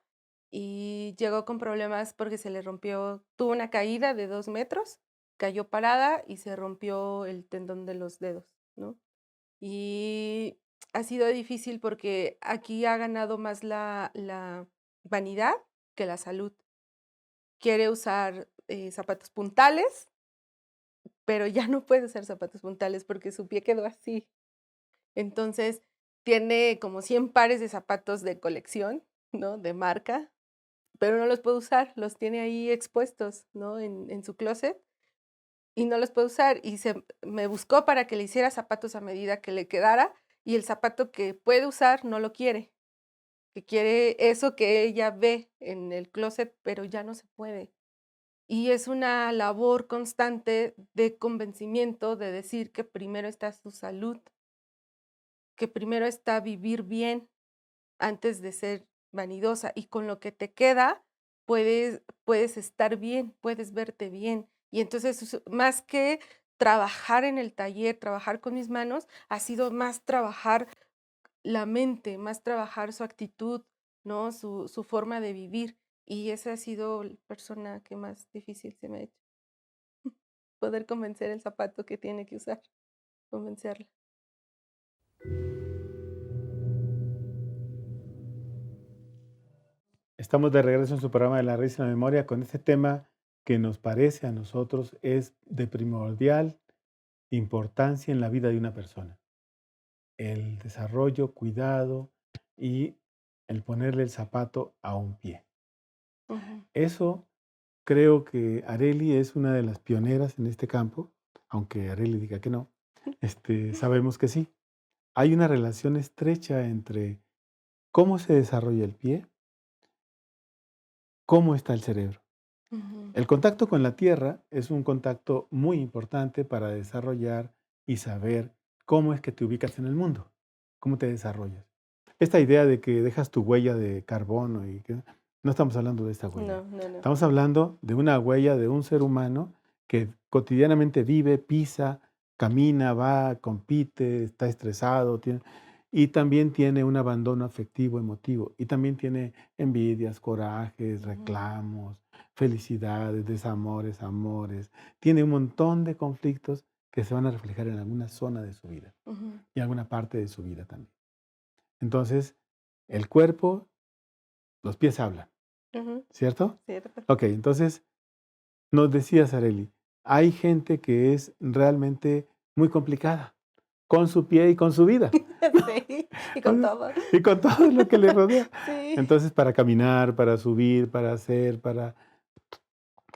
y llegó con problemas porque se le rompió, tuvo una caída de 2 metros, cayó parada y se rompió el tendón de los dedos, ¿no? Y ha sido difícil porque aquí ha ganado más la vanidad que la salud. Quiere usar zapatos puntales, pero ya no puede usar zapatos puntales porque su pie quedó así. Entonces, tiene como 100 pares de zapatos de colección, ¿no? De marca, pero no los puede usar, los tiene ahí expuestos, ¿no? En su closet y no los puede usar. Y me buscó para que le hiciera zapatos a medida que le quedara, y el zapato que puede usar no lo quiere, que quiere eso que ella ve en el closet, pero ya no se puede. Y es una labor constante de convencimiento, de decir que primero está su salud, que primero está vivir bien antes de ser vanidosa, y con lo que te queda puedes estar bien, puedes verte bien. Y entonces, más que trabajar en el taller, trabajar con mis manos, ha sido más trabajar la mente, más trabajar su actitud, ¿no? Su forma de vivir. Y esa ha sido la persona que más difícil se me ha hecho, poder convencer el zapato que tiene que usar, convencerla. Estamos de regreso en su programa de La Risa en la Memoria con este tema que nos parece a nosotros es de primordial importancia en la vida de una persona. El desarrollo, cuidado y el ponerle el zapato a un pie. Ujú, Eso creo que Arely es una de las pioneras en este campo, aunque Arely diga que no, sabemos que sí. Hay una relación estrecha entre cómo se desarrolla el pie, cómo está el cerebro. ujú, El contacto con la tierra es un contacto muy importante para desarrollar y saber cómo es que te ubicas en el mundo, cómo te desarrollas. Esta idea de que dejas tu huella de carbono y que no estamos hablando de esta huella. no, no, no. Estamos hablando de una huella de un ser humano que cotidianamente vive, pisa, camina, va, compite, está estresado, y también tiene un abandono afectivo, emotivo, y también tiene envidias, corajes, Ujú, reclamos, felicidades, desamores, amores. Tiene un montón de conflictos que se van a reflejar en alguna zona de su vida ujú, y alguna parte de su vida también. Entonces, el cuerpo, los pies hablan, ujú, ¿cierto? cierto. Ok, entonces nos decías, Areli, hay gente que es realmente muy complicada con su pie y con su vida. Sí, y O con sea, todo. y con todo lo que le rodea. Sí. Entonces, para caminar, para subir, para hacer, para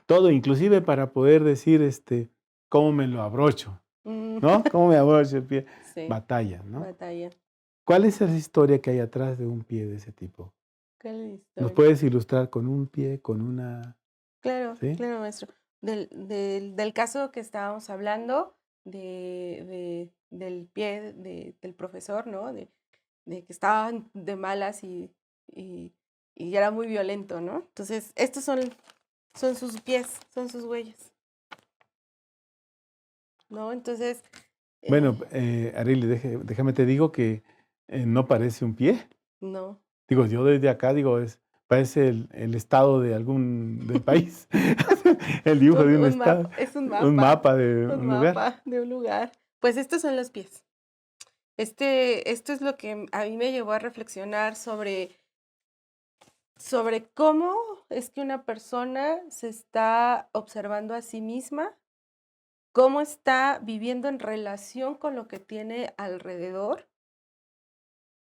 todo, inclusive para poder decir, cómo me lo abrocho, Mm, ¿no? Cómo me abrocho el pie. sí, Batalla, ¿no? batalla. ¿Cuál es esa historia que hay atrás de un pie de ese tipo? ¿Cuál es la ¿Nos historia? puedes ilustrar con un pie, con una, Claro, sí? claro, maestro. Del caso que estábamos hablando, del pie del profesor, ¿no? De que estaban de malas y, y era muy violento, ¿no? Entonces, estos son sus pies, son sus huellas, ¿no? Entonces, Bueno, eh, Arely, déjame te digo que no parece un pie. no. Digo, yo desde acá digo, parece el estado de del país, el dibujo de un Un estado, mapa, es un mapa de un un lugar. mapa de un lugar. Pues estos son los pies. Esto es lo que a mí me llevó a reflexionar sobre cómo es que una persona se está observando a sí misma, cómo está viviendo en relación con lo que tiene alrededor,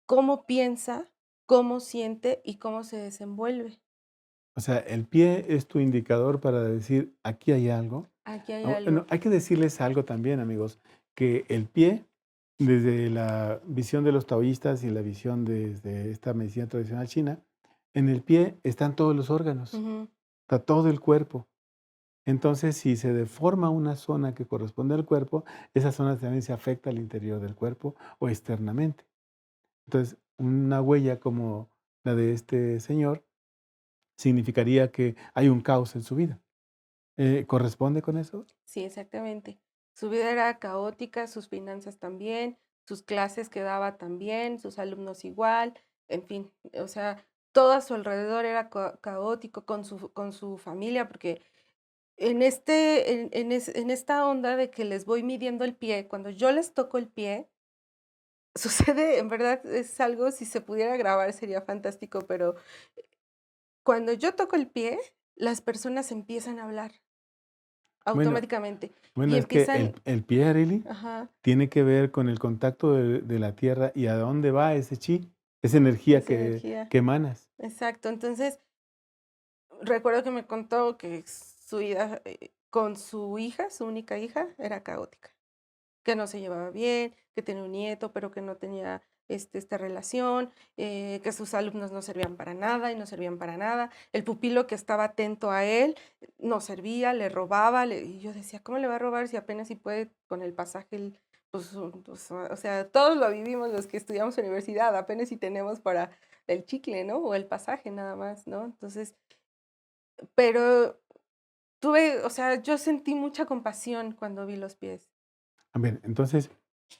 cómo piensa, cómo siente y cómo se desenvuelve. O sea, el pie es tu indicador para decir, aquí hay algo. Aquí hay Ah, bueno, algo. hay que decirles algo también, amigos, que el pie, desde la visión de los taoístas y la visión desde esta medicina tradicional china, en el pie están todos los órganos, Ujú, está todo el cuerpo. Entonces, si se deforma una zona que corresponde al cuerpo, esa zona también se afecta al interior del cuerpo o externamente. Entonces, una huella como la de este señor significaría que hay un caos en su vida. ¿Corresponde con eso? sí, exactamente. Su vida era caótica, sus finanzas también, sus clases que daba también, sus alumnos igual, en fin, o sea, todo a su alrededor era caótico con su familia, porque en esta onda de que les voy midiendo el pie, cuando yo les toco el pie, sucede, en verdad es algo, si se pudiera grabar sería fantástico, pero cuando yo toco el pie, las personas empiezan a hablar Bueno, automáticamente bueno, y es que empiezan, el pie, Arely, ajá, tiene que ver con el contacto de la tierra y a dónde va ese chi, esa energía esa energía. que emanas. Exacto. Entonces, recuerdo que me contó que su vida con su hija, su única hija, era caótica. Que no se llevaba bien, que tenía un nieto, pero que no tenía esta relación, que sus alumnos no servían para nada y no servían para nada. El pupilo que estaba atento a él no servía, le robaba, y yo decía, ¿cómo le va a robar si apenas si puede con el pasaje? Pues, o sea, todos lo vivimos los que estudiamos universidad, apenas si tenemos para el chicle, ¿no? O el pasaje nada más, ¿no? Entonces, pero tuve, o sea, yo sentí mucha compasión cuando vi los pies. A ver, entonces,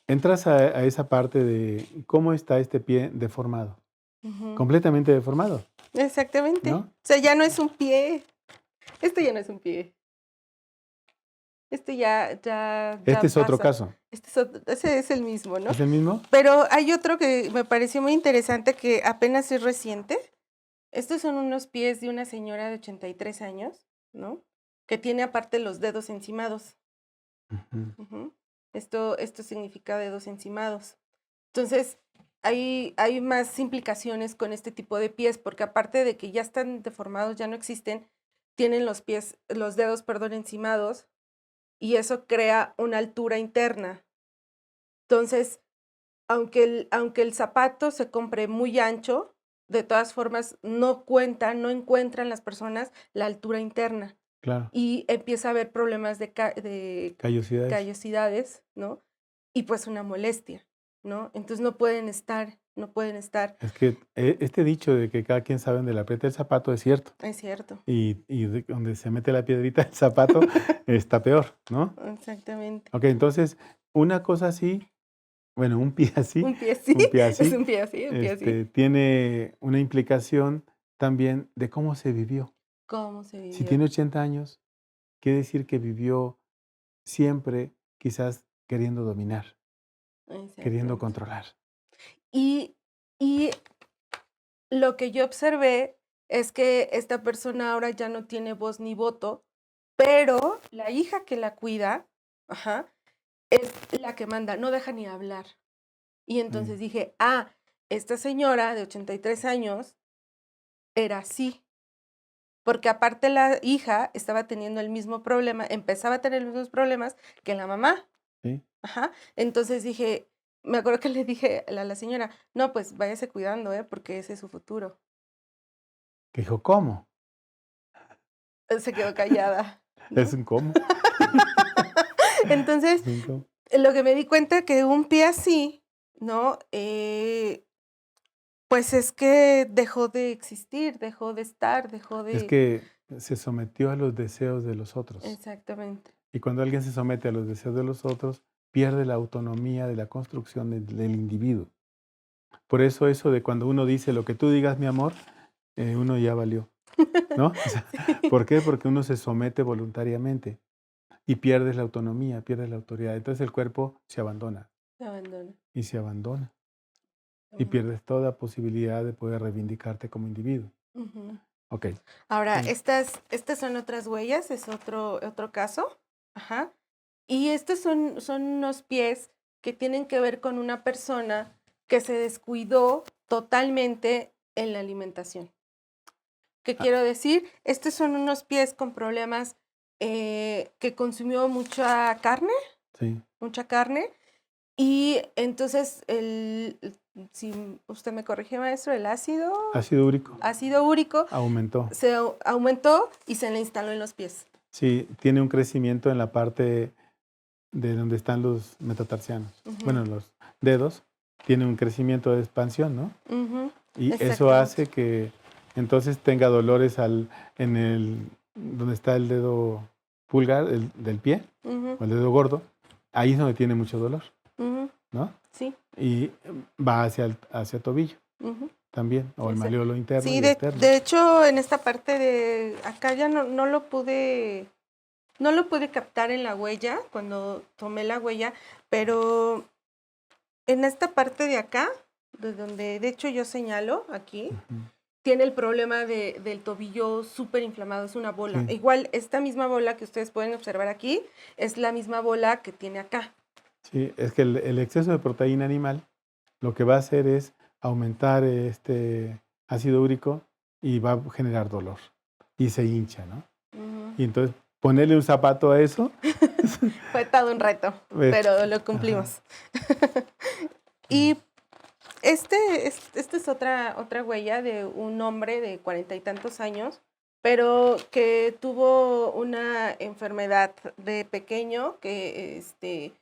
entras a esa parte de cómo está este pie deformado, Ujú. completamente deformado, Exactamente. ¿no? O sea, ya no es un pie. Esto ya no es un pie. Esto Este ya es otro pasa. caso. Ese es el mismo, ¿no? ¿Es el mismo? Pero hay otro que me pareció muy interesante que apenas es reciente. Estos son unos pies de una señora de 83 años, ¿no? Que tiene aparte los dedos encimados. Ujú. Ujú. Esto significa dedos encimados. Entonces, hay más implicaciones con este tipo de pies, porque aparte de que ya están deformados, ya no existen, tienen los dedos, perdón, encimados, y eso crea una altura interna. Entonces, aunque el zapato se compre muy ancho, de todas formas no encuentran las personas la altura interna Claro, y empieza a haber problemas de callosidades. callosidades, ¿no? Y pues una molestia, ¿no? Entonces no pueden estar, Es que este dicho de que cada quien sabe dónde le aprieta el zapato es cierto. es cierto, Y donde se mete la piedrita el zapato está peor, ¿no? exactamente. Ok, entonces una cosa así, bueno, un pie así, Un pie así, un pie es así, un pie así, un pie así. tiene una implicación también de cómo se vivió. ¿Cómo se Si vivió? tiene 80 años, quiere decir que vivió siempre quizás queriendo dominar, queriendo Exactamente. controlar. Y y lo que yo observé es que esta persona ahora ya no tiene voz ni voto, pero la hija que la cuida, ajá, es la que manda, no deja ni hablar. Y Sí, entonces dije: "Ah, esta señora de 83 años era así", porque aparte la hija estaba teniendo el mismo problema, empezaba a tener los mismos problemas que la mamá. sí. Ajá. Entonces dije me acuerdo que le dije a la señora: "No, pues váyase cuidando, porque ese es su futuro". Que dijo, ¿cómo? Se quedó callada, Es ¿no? un cómo, Entonces, es un cómo. lo que me di cuenta que un pie así, ¿no? Pues es que dejó de existir, dejó de estar, dejó Es de que se sometió a los deseos de los otros. exactamente. Y cuando alguien se somete a los deseos de los otros, pierde la autonomía de la construcción del individuo. Por eso de cuando uno dice lo que tú digas, mi amor, uno ya valió, ¿no? O sea, Sí, ¿por qué? Porque uno se somete voluntariamente y pierdes la autonomía, pierdes la autoridad. Entonces el cuerpo se abandona se abandona. y se abandona y Ujú, pierdes toda posibilidad de poder reivindicarte como individuo. ujú. Ok. Ahora, Sí. estas son otras huellas, es otro caso. Ajá. Y estos son unos pies que tienen que ver con una persona que se descuidó totalmente en la alimentación. ¿Qué Ah, quiero decir? Estos son unos pies con problemas, que consumió sí. mucha carne, y entonces si usted me corrige, maestro, el Ácido úrico ácido úrico aumentó. se aumentó y se le instaló en los pies. Sí, tiene un crecimiento en la parte de donde están los metatarsianos. Ujú, Bueno, los dedos, tiene un crecimiento de expansión, ¿no? ujú, Y eso exactamente. hace que entonces tenga dolores en donde está el dedo pulgar del pie, Ujú, o el dedo gordo, ahí es donde tiene mucho dolor, ujú, ¿no? sí, Y va hacia tobillo ujú, también, o el malleolo interno sí, y externo. de hecho, en esta parte de acá ya no lo pude captar en la huella, cuando tomé la huella, pero en esta parte de acá, de donde de hecho yo señalo, aquí, Ujú. tiene el problema del tobillo súper inflamado, es una bola. Sí, Igual, esta misma bola que ustedes pueden observar aquí, es la misma bola que tiene acá. sí, es que el exceso de proteína animal lo que va a hacer es aumentar este ácido úrico y va a generar dolor y se hincha, ¿no? Ujú. Y entonces ponerle un zapato a eso, Fue todo un reto, pues, pero lo ajá, cumplimos. mm, Y esta es otra huella de un hombre de 40 y tantos años, pero que tuvo una enfermedad de pequeño de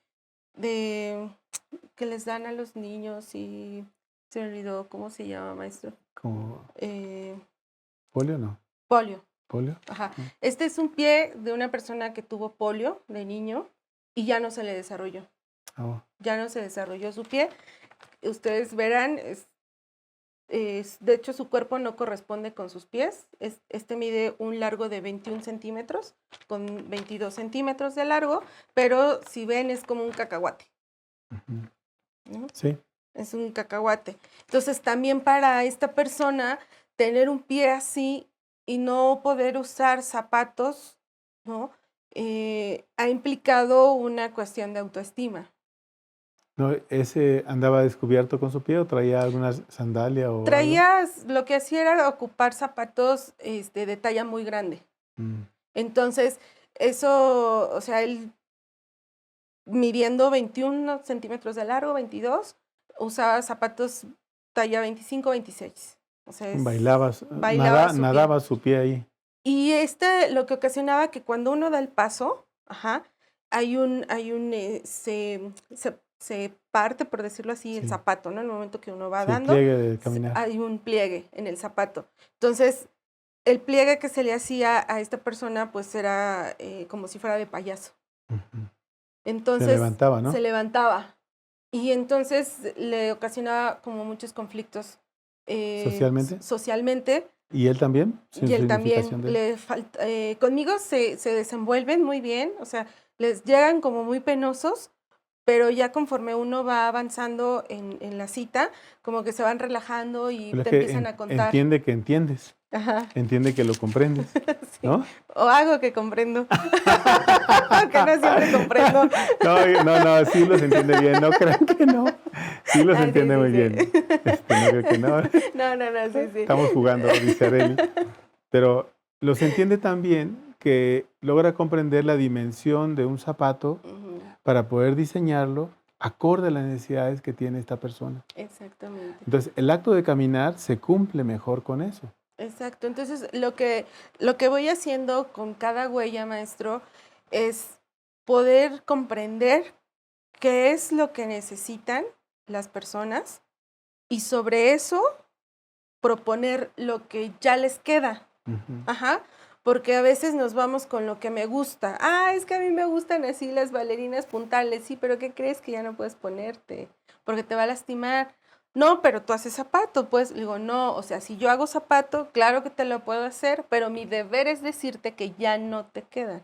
que les dan a los niños y se me olvidó cómo se llama, maestro. como Eh, polio, no, polio. polio, Ajá. no, Este es un pie de una persona que tuvo polio de niño y ya no se le desarrolló. oh, Ya no se desarrolló su pie. Ustedes verán, de hecho, su cuerpo no corresponde con sus pies. Este mide un largo de 21 centímetros, con 22 centímetros de largo, pero si ven es como un cacahuate, ujú, ¿no? sí, Es un cacahuate. Entonces, también para esta persona, tener un pie así y no poder usar zapatos, ¿no? Ha implicado una cuestión de autoestima. no, ese andaba descubierto con su pie o traía alguna sandalia o algo, Lo que hacía era ocupar zapatos de talla muy grande. mm, Entonces, eso, o sea, él midiendo 21 centímetros de largo, 22, usaba zapatos talla 25, 26. O sea, bailaba su pie. nadaba su pie ahí. Y lo que ocasionaba que cuando uno da el paso, ajá, se parte, por decirlo así, el Sí, zapato, ¿no? En el momento que uno va sí, el dando, pliegue de caminar. hay un pliegue en el zapato. Entonces, el pliegue que se le hacía a esta persona, pues era como si fuera de payaso. Ujú. Se Entonces levantaba, se ¿no? levantaba y entonces le ocasionaba como muchos conflictos Socialmente. socialmente. ¿Y él también? Y Sin él también significación de él. conmigo se desenvuelven muy bien, o sea, les llegan como muy penosos, pero ya conforme uno va avanzando en la cita, como que se van relajando y Pero es te que empiezan a contar. entiende que entiendes, Ajá, entiende que lo comprendes, sí. ¿no? O hago que comprendo, aunque no siempre comprendo. No, no, sí los entiende bien, no crean que no. Sí los Ah, sí, entiende sí, muy bien. sí. No creo que no. No, sí, sí. Estamos jugando, dice Areli. Pero los entiende tan bien que logra comprender la dimensión de un zapato Ujú, para poder diseñarlo acorde a las necesidades que tiene esta persona. exactamente. Entonces, el acto de caminar se cumple mejor con eso. Exacto. Entonces, lo que voy haciendo con cada huella, maestro, es poder comprender qué es lo que necesitan las personas y sobre eso proponer lo que ya les queda. Ujú. Ajá. Porque a veces nos vamos con lo que me gusta. Ah, es que a mí me gustan así las bailarinas puntales. Sí, pero ¿qué crees que ya no puedes ponerte? Porque te va a lastimar. No, pero tú haces zapato, pues. Digo, no, o sea, si yo hago zapato, claro que te lo puedo hacer, pero mi deber es decirte que ya no te quedan.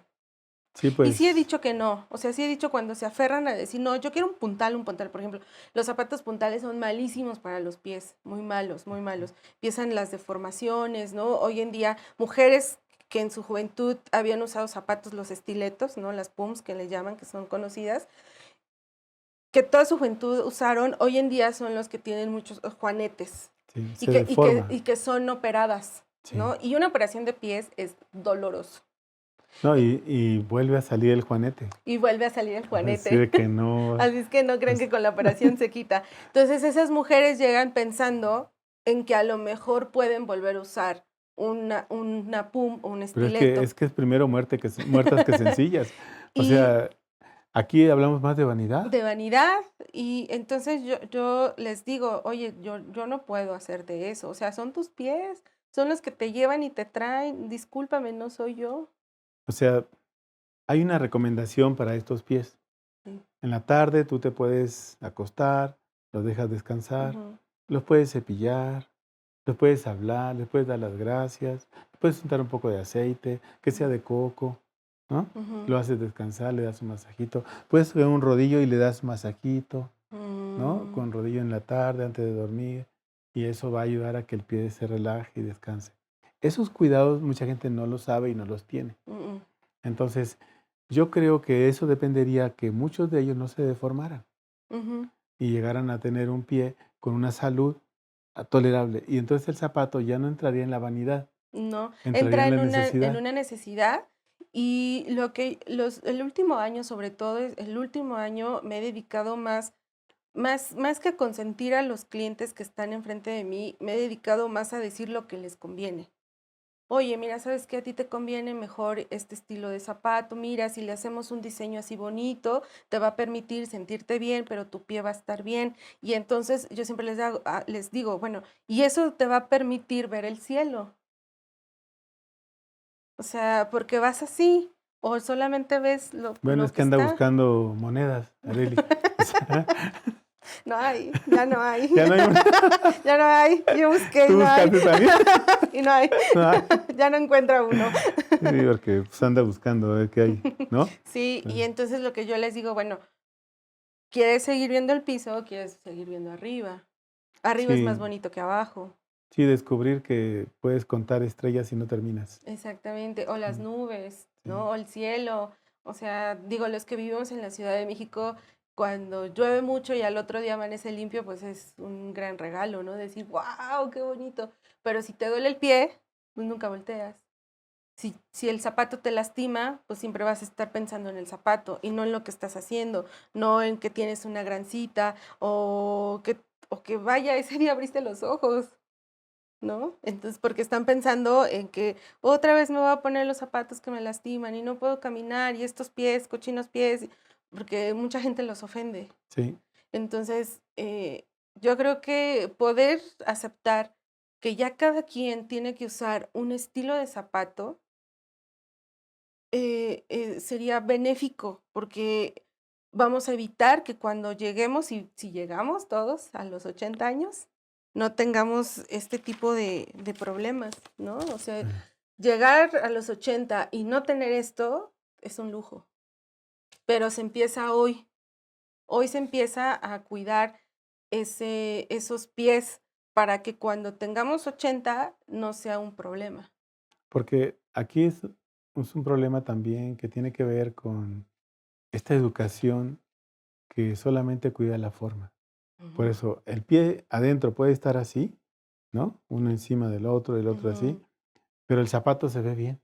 Sí, Y sí he pues, dicho que no, o sea, sí he dicho cuando se aferran a decir, no, yo quiero un puntal, por ejemplo, los zapatos puntales son malísimos para los pies, muy malos, muy malos. Empiezan las deformaciones, ¿no? Hoy en día, mujeres que en su juventud habían usado zapatos, los estiletos, ¿no? Las pums que le llaman, que son conocidas, que toda su juventud usaron, hoy en día son los que tienen muchos juanetes sí, y se que, y que, deforma. y que son operadas, Sí. ¿no? Y una operación de pies es doloroso. No, y vuelve a salir el juanete. Y vuelve a salir el Así juanete. de que no. Así es que no crean Pues, que con la operación se quita. Entonces esas mujeres llegan pensando en que a lo mejor pueden volver a usar una pum o un pero es que estileto. es primero muertas que sencillas. O Y sea, aquí hablamos más de vanidad. de vanidad, y entonces yo les digo, oye, yo no puedo hacerte eso. O sea, son tus pies, son los que te llevan y te traen. Discúlpame, no soy yo. O sea, hay una recomendación para estos pies. Sí. En la tarde tú te puedes acostar, los dejas descansar, Ujú, los puedes cepillar, les puedes hablar, les puedes dar las gracias, les puedes untar un poco de aceite, que sea de coco, ¿no? ujú, Lo haces descansar, le das un masajito. Puedes coger un rodillo y le das masajito, ¿no? mm, Con rodillo en la tarde antes de dormir, y eso va a ayudar a que el pie se relaje y descanse. Esos cuidados mucha gente no los sabe y no los tiene. mm, mm, Entonces, yo creo que eso dependería que muchos de ellos no se deformaran ujú. y llegaran a tener un pie con una salud tolerable. Y entonces el zapato ya no entraría en la vanidad, No, entraría entra en la en necesidad. una necesidad, y el último año, sobre todo, el último año me he dedicado más que a consentir a los clientes que están enfrente de mí, me he dedicado más a decir lo que les conviene. Oye, mira, ¿sabes qué? A ti te conviene mejor este estilo de zapato. Mira, si le hacemos un diseño así bonito, te va a permitir sentirte bien, pero tu pie va a estar bien. Y entonces yo siempre les digo, bueno, y eso te va a permitir ver el cielo. O sea, porque vas así, o solamente ves Bueno, lo es que que anda está. buscando monedas, Areli. O sea, No hay, ya no hay. ya no hay una. Ya no hay. Yo busqué y ¿Tú no hay. buscaste también? Y no hay. No hay. Ya no encuentro uno. Sí, porque pues, anda buscando a ver qué hay, ¿no? Sí, y Ah, entonces lo que yo les digo, bueno, ¿quieres seguir viendo el piso o quieres seguir viendo arriba? Arriba es más sí, bonito que abajo. sí, descubrir que puedes contar estrellas y no terminas. Exactamente. O las Mm, nubes, sí, ¿no? O el cielo. O sea, digo, los que vivimos en la Ciudad de México, cuando llueve mucho y al otro día amanece limpio, pues es un gran regalo, ¿no? Decir, wow, qué bonito. Pero si te duele el pie, pues nunca volteas. Si el zapato te lastima, pues siempre vas a estar pensando en el zapato y no en lo que estás haciendo, no en que tienes una gran cita o que vaya, ese día abriste los ojos, ¿no? Entonces, porque están pensando en que otra vez me voy a poner los zapatos que me lastiman y no puedo caminar y estos pies, cochinos pies, porque mucha gente los ofende. sí. Entonces, yo creo que poder aceptar que ya cada quien tiene que usar un estilo de zapato sería benéfico, porque vamos a evitar que cuando lleguemos, si llegamos todos a los 80 años, no tengamos este tipo de problemas, ¿no? O sea, Sí. llegar a los 80 y no tener esto es un lujo, pero se empieza hoy. Hoy se empieza a cuidar esos pies para que cuando tengamos 80 no sea un problema. Porque aquí es un problema también que tiene que ver con esta educación que solamente cuida la forma. Por Ujú, eso, el pie adentro puede estar así, ¿no? Uno encima del otro, el otro así, ujú, pero el zapato se ve bien,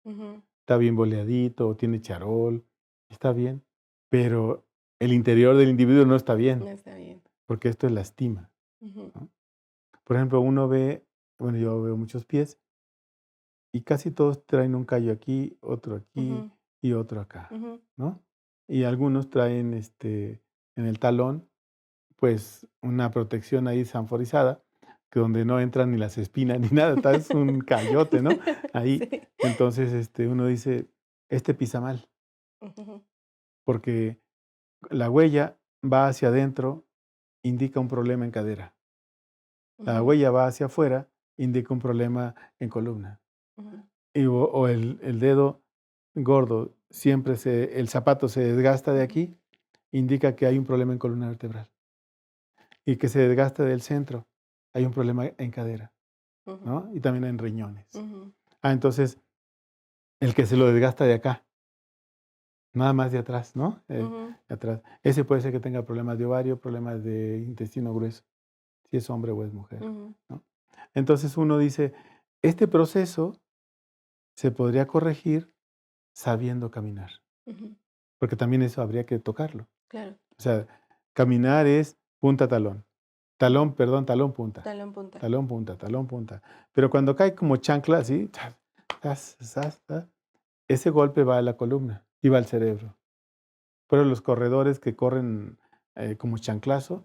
ujú. está bien boleadito, tiene charol, está bien, pero el interior del individuo no está bien, Está bien. porque esto lastima, Ujú, ¿no? Por ejemplo, uno ve, bueno, yo veo muchos pies y casi todos traen un callo aquí, otro aquí ujú, y otro acá, ujú, ¿no? Y algunos traen en el talón, pues una protección ahí sanforizada, que donde no entran ni las espinas ni nada, está es un cayote, ¿no? Ahí. Sí. Entonces, uno dice, este pisa mal, Ujú, porque la huella va hacia adentro, indica un problema en cadera. La ujú, huella va hacia afuera, indica un problema en columna. ujú, O el dedo gordo, siempre el zapato se desgasta de ujú, aquí, indica que hay un problema en columna vertebral. Y que se desgasta del centro, hay un problema en cadera, ujú, ¿no? Y también en riñones. ujú, Entonces, el que se lo desgasta de acá, nada más de atrás, ¿no? ujú, De atrás. Ese puede ser que tenga problemas de ovario, problemas de intestino grueso, si es hombre o es mujer, ujú, ¿no? Entonces uno dice, este proceso se podría corregir sabiendo caminar, ujú. porque también eso habría que tocarlo. Claro. O sea, caminar es punta talón. Ujú. Talón, perdón, talón punta. Talón punta. Talón punta, talón punta. Pero cuando cae como chancla así, zas, zas, zas, ese golpe va a la columna y va al cerebro. Pero los corredores que corren como chanclazo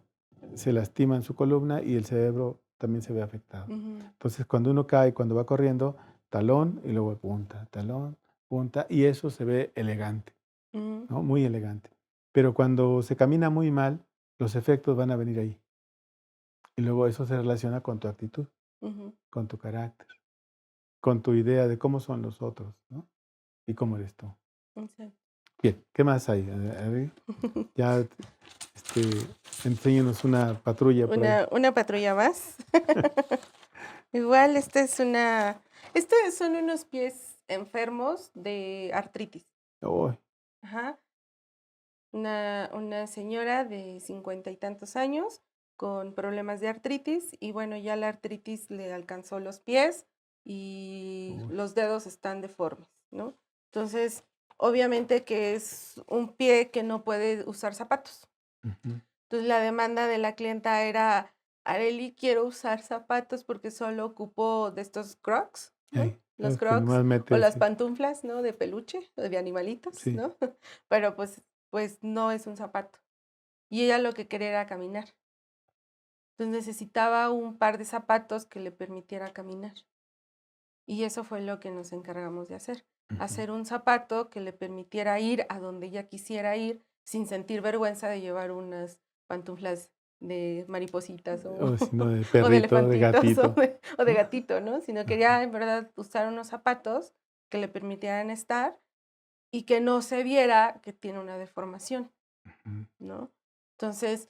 se lastiman su columna y el cerebro también se ve afectado. Ujú, Entonces, cuando uno cae, cuando va corriendo, talón y luego punta, talón, punta, y eso se ve elegante, ujú, ¿no? Muy elegante. Pero cuando se camina muy mal, los efectos van a venir ahí. Y luego eso se relaciona con tu actitud, ujú. con tu carácter, con tu idea de cómo son los otros, ¿no? Y cómo eres tú. Exacto. Bien, ¿qué más hay? A ver, ya, enséñanos una patrulla por ahí. Una patrulla más. Igual, estos son unos pies enfermos de artritis. Uy, Ajá. Una señora de 50 y tantos años con problemas de artritis y bueno, ya la artritis le alcanzó los pies y uy, los dedos están deformes, ¿no? Entonces, obviamente que es un pie que no puede usar zapatos. ujú. Entonces, la demanda de la clienta era: "Arely, quiero usar zapatos porque solo ocupo de estos Crocs", ¿no? Ey, Los los que Crocs nomás o metes, las sí, pantuflas, ¿no? De peluche, o de animalitos, sí, ¿no? Pero, pues no es un zapato. Y ella lo que quería era caminar. Entonces, necesitaba un par de zapatos que le permitiera caminar. Y eso fue lo que nos encargamos de hacer. ujú. Hacer un zapato que le permitiera ir a donde ella quisiera ir sin sentir vergüenza de llevar unas pantuflas de maripositas o, O si no, de o de perrito, de elefantitos gatito. o de gatito, ¿no? Sino Ajá, quería en verdad usar unos zapatos que le permitieran estar y que no se viera que tiene una deformación, ujú. ¿no? Entonces,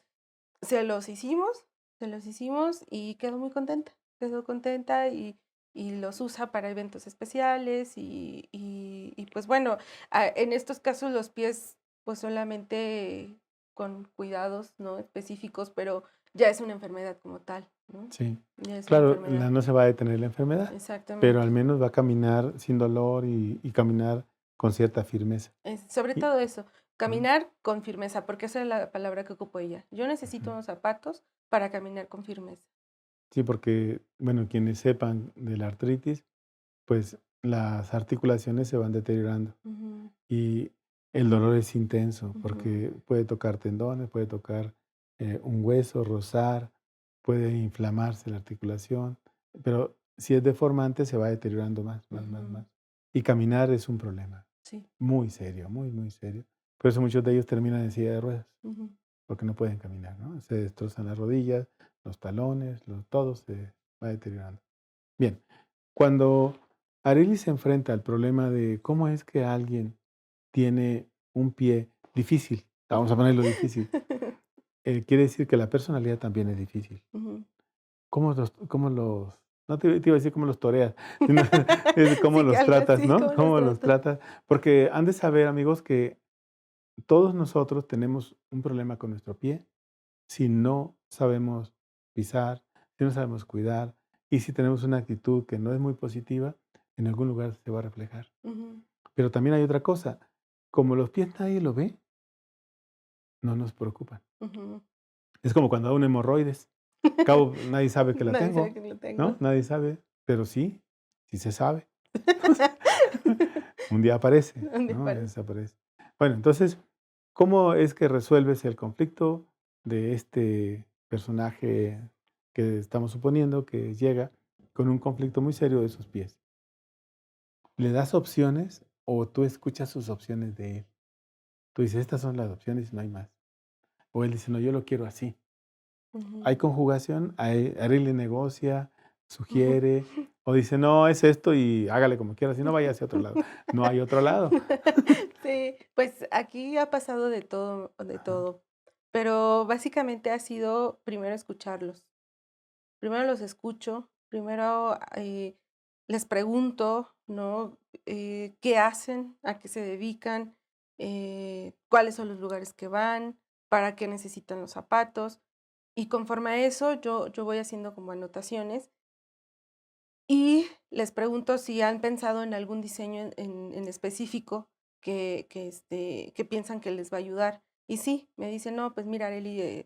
se los hicimos, se los hicimos y quedó contenta y los usa para eventos especiales y pues bueno, en estos casos los pies pues solamente con cuidados, ¿no? Específicos, pero ya es una enfermedad como tal, ¿no? Sí, Ya es una claro, enfermedad, no se va a detener la enfermedad, pero exactamente. al menos va a caminar sin dolor y caminar con cierta firmeza. Sobre Y- todo eso, ¿no? caminar con firmeza, porque esa es la palabra que ocupó ella. Yo necesito Ujú. unos zapatos para caminar con firmeza. Sí, porque, bueno, quienes sepan de la artritis, pues las articulaciones se van deteriorando Ujú, y el dolor es intenso ujú, porque puede tocar tendones, puede tocar un hueso, rozar, puede inflamarse la articulación, pero si es deformante se va deteriorando más, más, más, ujú. más. Y caminar es un problema Sí. muy serio, muy, muy serio. Por eso muchos de ellos terminan en silla de ruedas, Ujú. porque no pueden caminar, ¿no? Se destrozan las rodillas, los talones, todo se va deteriorando. Bien, cuando Arely se enfrenta al problema de cómo es que alguien tiene un pie difícil, vamos a ponerlo difícil, quiere decir que la personalidad también es difícil. Ujú. ¿Cómo los no te iba a decir cómo los toreas, sino es cómo Sí, que los algo tratas, así, ¿no? ¿cómo los ¿Cómo los tratas? tratas? Porque han de saber, amigos, que todos nosotros tenemos un problema con nuestro pie si no sabemos pisar, si no sabemos cuidar, y si tenemos una actitud que no es muy positiva, en algún lugar se va a reflejar. Ujú, Pero también hay otra cosa, como los pies nadie lo ve, no nos preocupan. ujú. Es como cuando da un hemorroides. Al cabo, nadie sabe que la Nadie sabe tengo, que lo ¿no? tengo. Nadie sabe, pero sí, sí se sabe. Un día aparece, ¿Dónde ¿no? aparece? Desaparece. Bueno, entonces, ¿cómo es que resuelves el conflicto de este personaje que estamos suponiendo que llega con un conflicto muy serio de sus pies? ¿Le das opciones o tú escuchas sus opciones de él? Tú dices, estas son las opciones y no hay más. O él dice, no, yo lo quiero así. Ujú. Hay conjugación, Ariel le negocia, sugiere, o dice, no, es esto y hágale como quiera, si no vaya hacia otro lado. No hay otro lado. Sí, pues aquí ha pasado de Ajá. todo, pero básicamente ha sido primero escucharlos. Primero los escucho, primero, les pregunto, ¿no? ¿Qué hacen? ¿A qué se dedican? ¿Cuáles son los lugares que van? ¿Para qué necesitan los zapatos? Y conforme a eso, yo voy haciendo como anotaciones y les pregunto si han pensado en algún diseño en específico que piensan que les va a ayudar. Y sí, me dicen: "No, pues mira, Arely,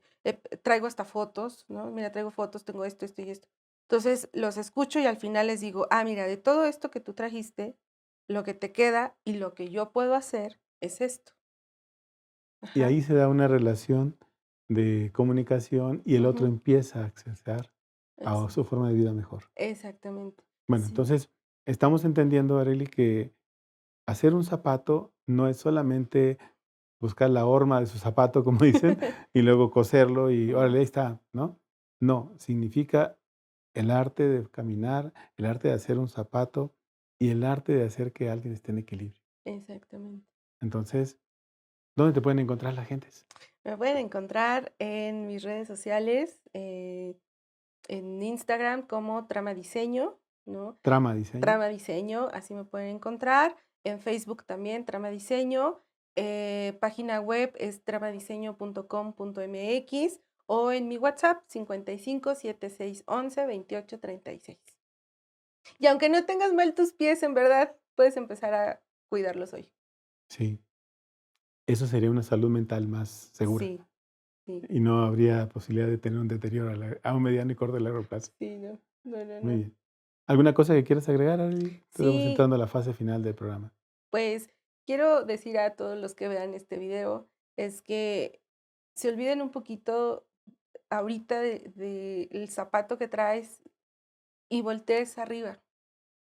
traigo hasta fotos, ¿no? Mira, traigo fotos, tengo esto, esto y esto". Entonces, los escucho y al final les digo: "Ah, mira, de todo esto que tú trajiste, lo que te queda y lo que yo puedo hacer es esto". Y Ajá, ahí se da una relación de comunicación y el otro ujú, empieza a accesar a eso, su forma de vida mejor. exactamente. Bueno, Sí. entonces estamos entendiendo, Arely, que hacer un zapato no es solamente buscar la horma de su zapato, como dicen, y luego coserlo y órale, No, ahí está, ¿no? No, significa el arte de caminar, el arte de hacer un zapato y el arte de hacer que alguien esté en equilibrio. exactamente. Entonces, ¿dónde te pueden encontrar la gentes? Me pueden encontrar en mis redes sociales, en Instagram como Trama Diseño, ¿no? Trama, diseño. Trama Diseño, así me pueden encontrar. En Facebook también, Trama Diseño. Página web es tramadiseño.com.mx o en mi WhatsApp 55 7611 2836. Y aunque no tengas mal tus pies, en verdad, puedes empezar a cuidarlos hoy. Sí, eso sería una salud mental más segura Sí, sí, y no habría posibilidad de tener un deterioro a un mediano y corto y largo plazo. sí, no, no, no, Muy no. bien. ¿Alguna cosa que quieras agregar, Ari? Estamos Sí, entrando a la fase final del programa. pues, quiero decir a todos los que vean este video, es que se olviden un poquito ahorita de el zapato que traes y voltees arriba,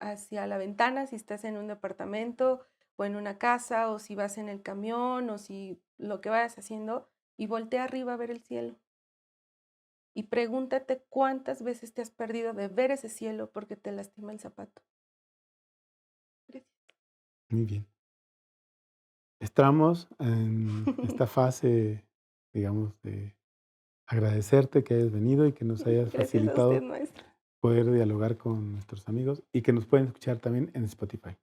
hacia la ventana, si estás en un departamento, o en una casa, o si vas en el camión, o si lo que vayas haciendo, y voltea arriba a ver el cielo. Y pregúntate cuántas veces te has perdido de ver ese cielo porque te lastima el zapato. Gracias. Muy bien. Estamos en esta fase, digamos, de agradecerte que hayas venido y que nos hayas Gracias a usted, facilitado maestro. poder dialogar con nuestros amigos y que nos pueden escuchar también en Spotify,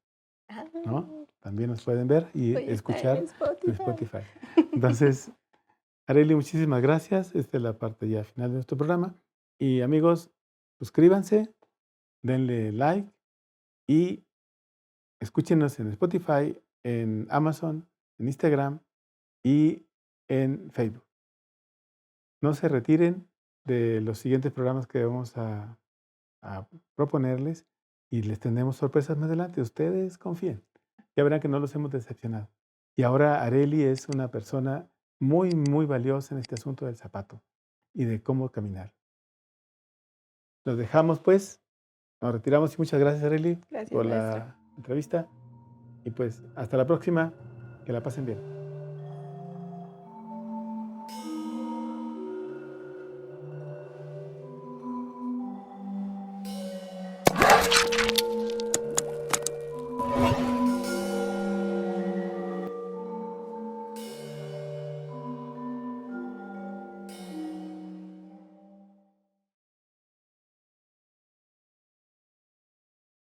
Ah, ¿no? También nos pueden ver y voy a estar en escuchar en Spotify. Spotify. Entonces, Arely, muchísimas gracias. Esta es la parte ya final de nuestro programa. Y amigos, suscríbanse, denle like y escúchenos en Spotify, en Amazon, en Instagram y en Facebook. No se retiren de los siguientes programas que vamos a proponerles y les tendremos sorpresas más adelante. Ustedes confíen. Ya verán que no los hemos decepcionado. Y ahora Arely es una persona muy, muy valiosa en este asunto del zapato y de cómo caminar. Los dejamos pues, nos retiramos y muchas gracias Arely Gracias, por maestro. la entrevista y pues hasta la próxima. Que la pasen bien.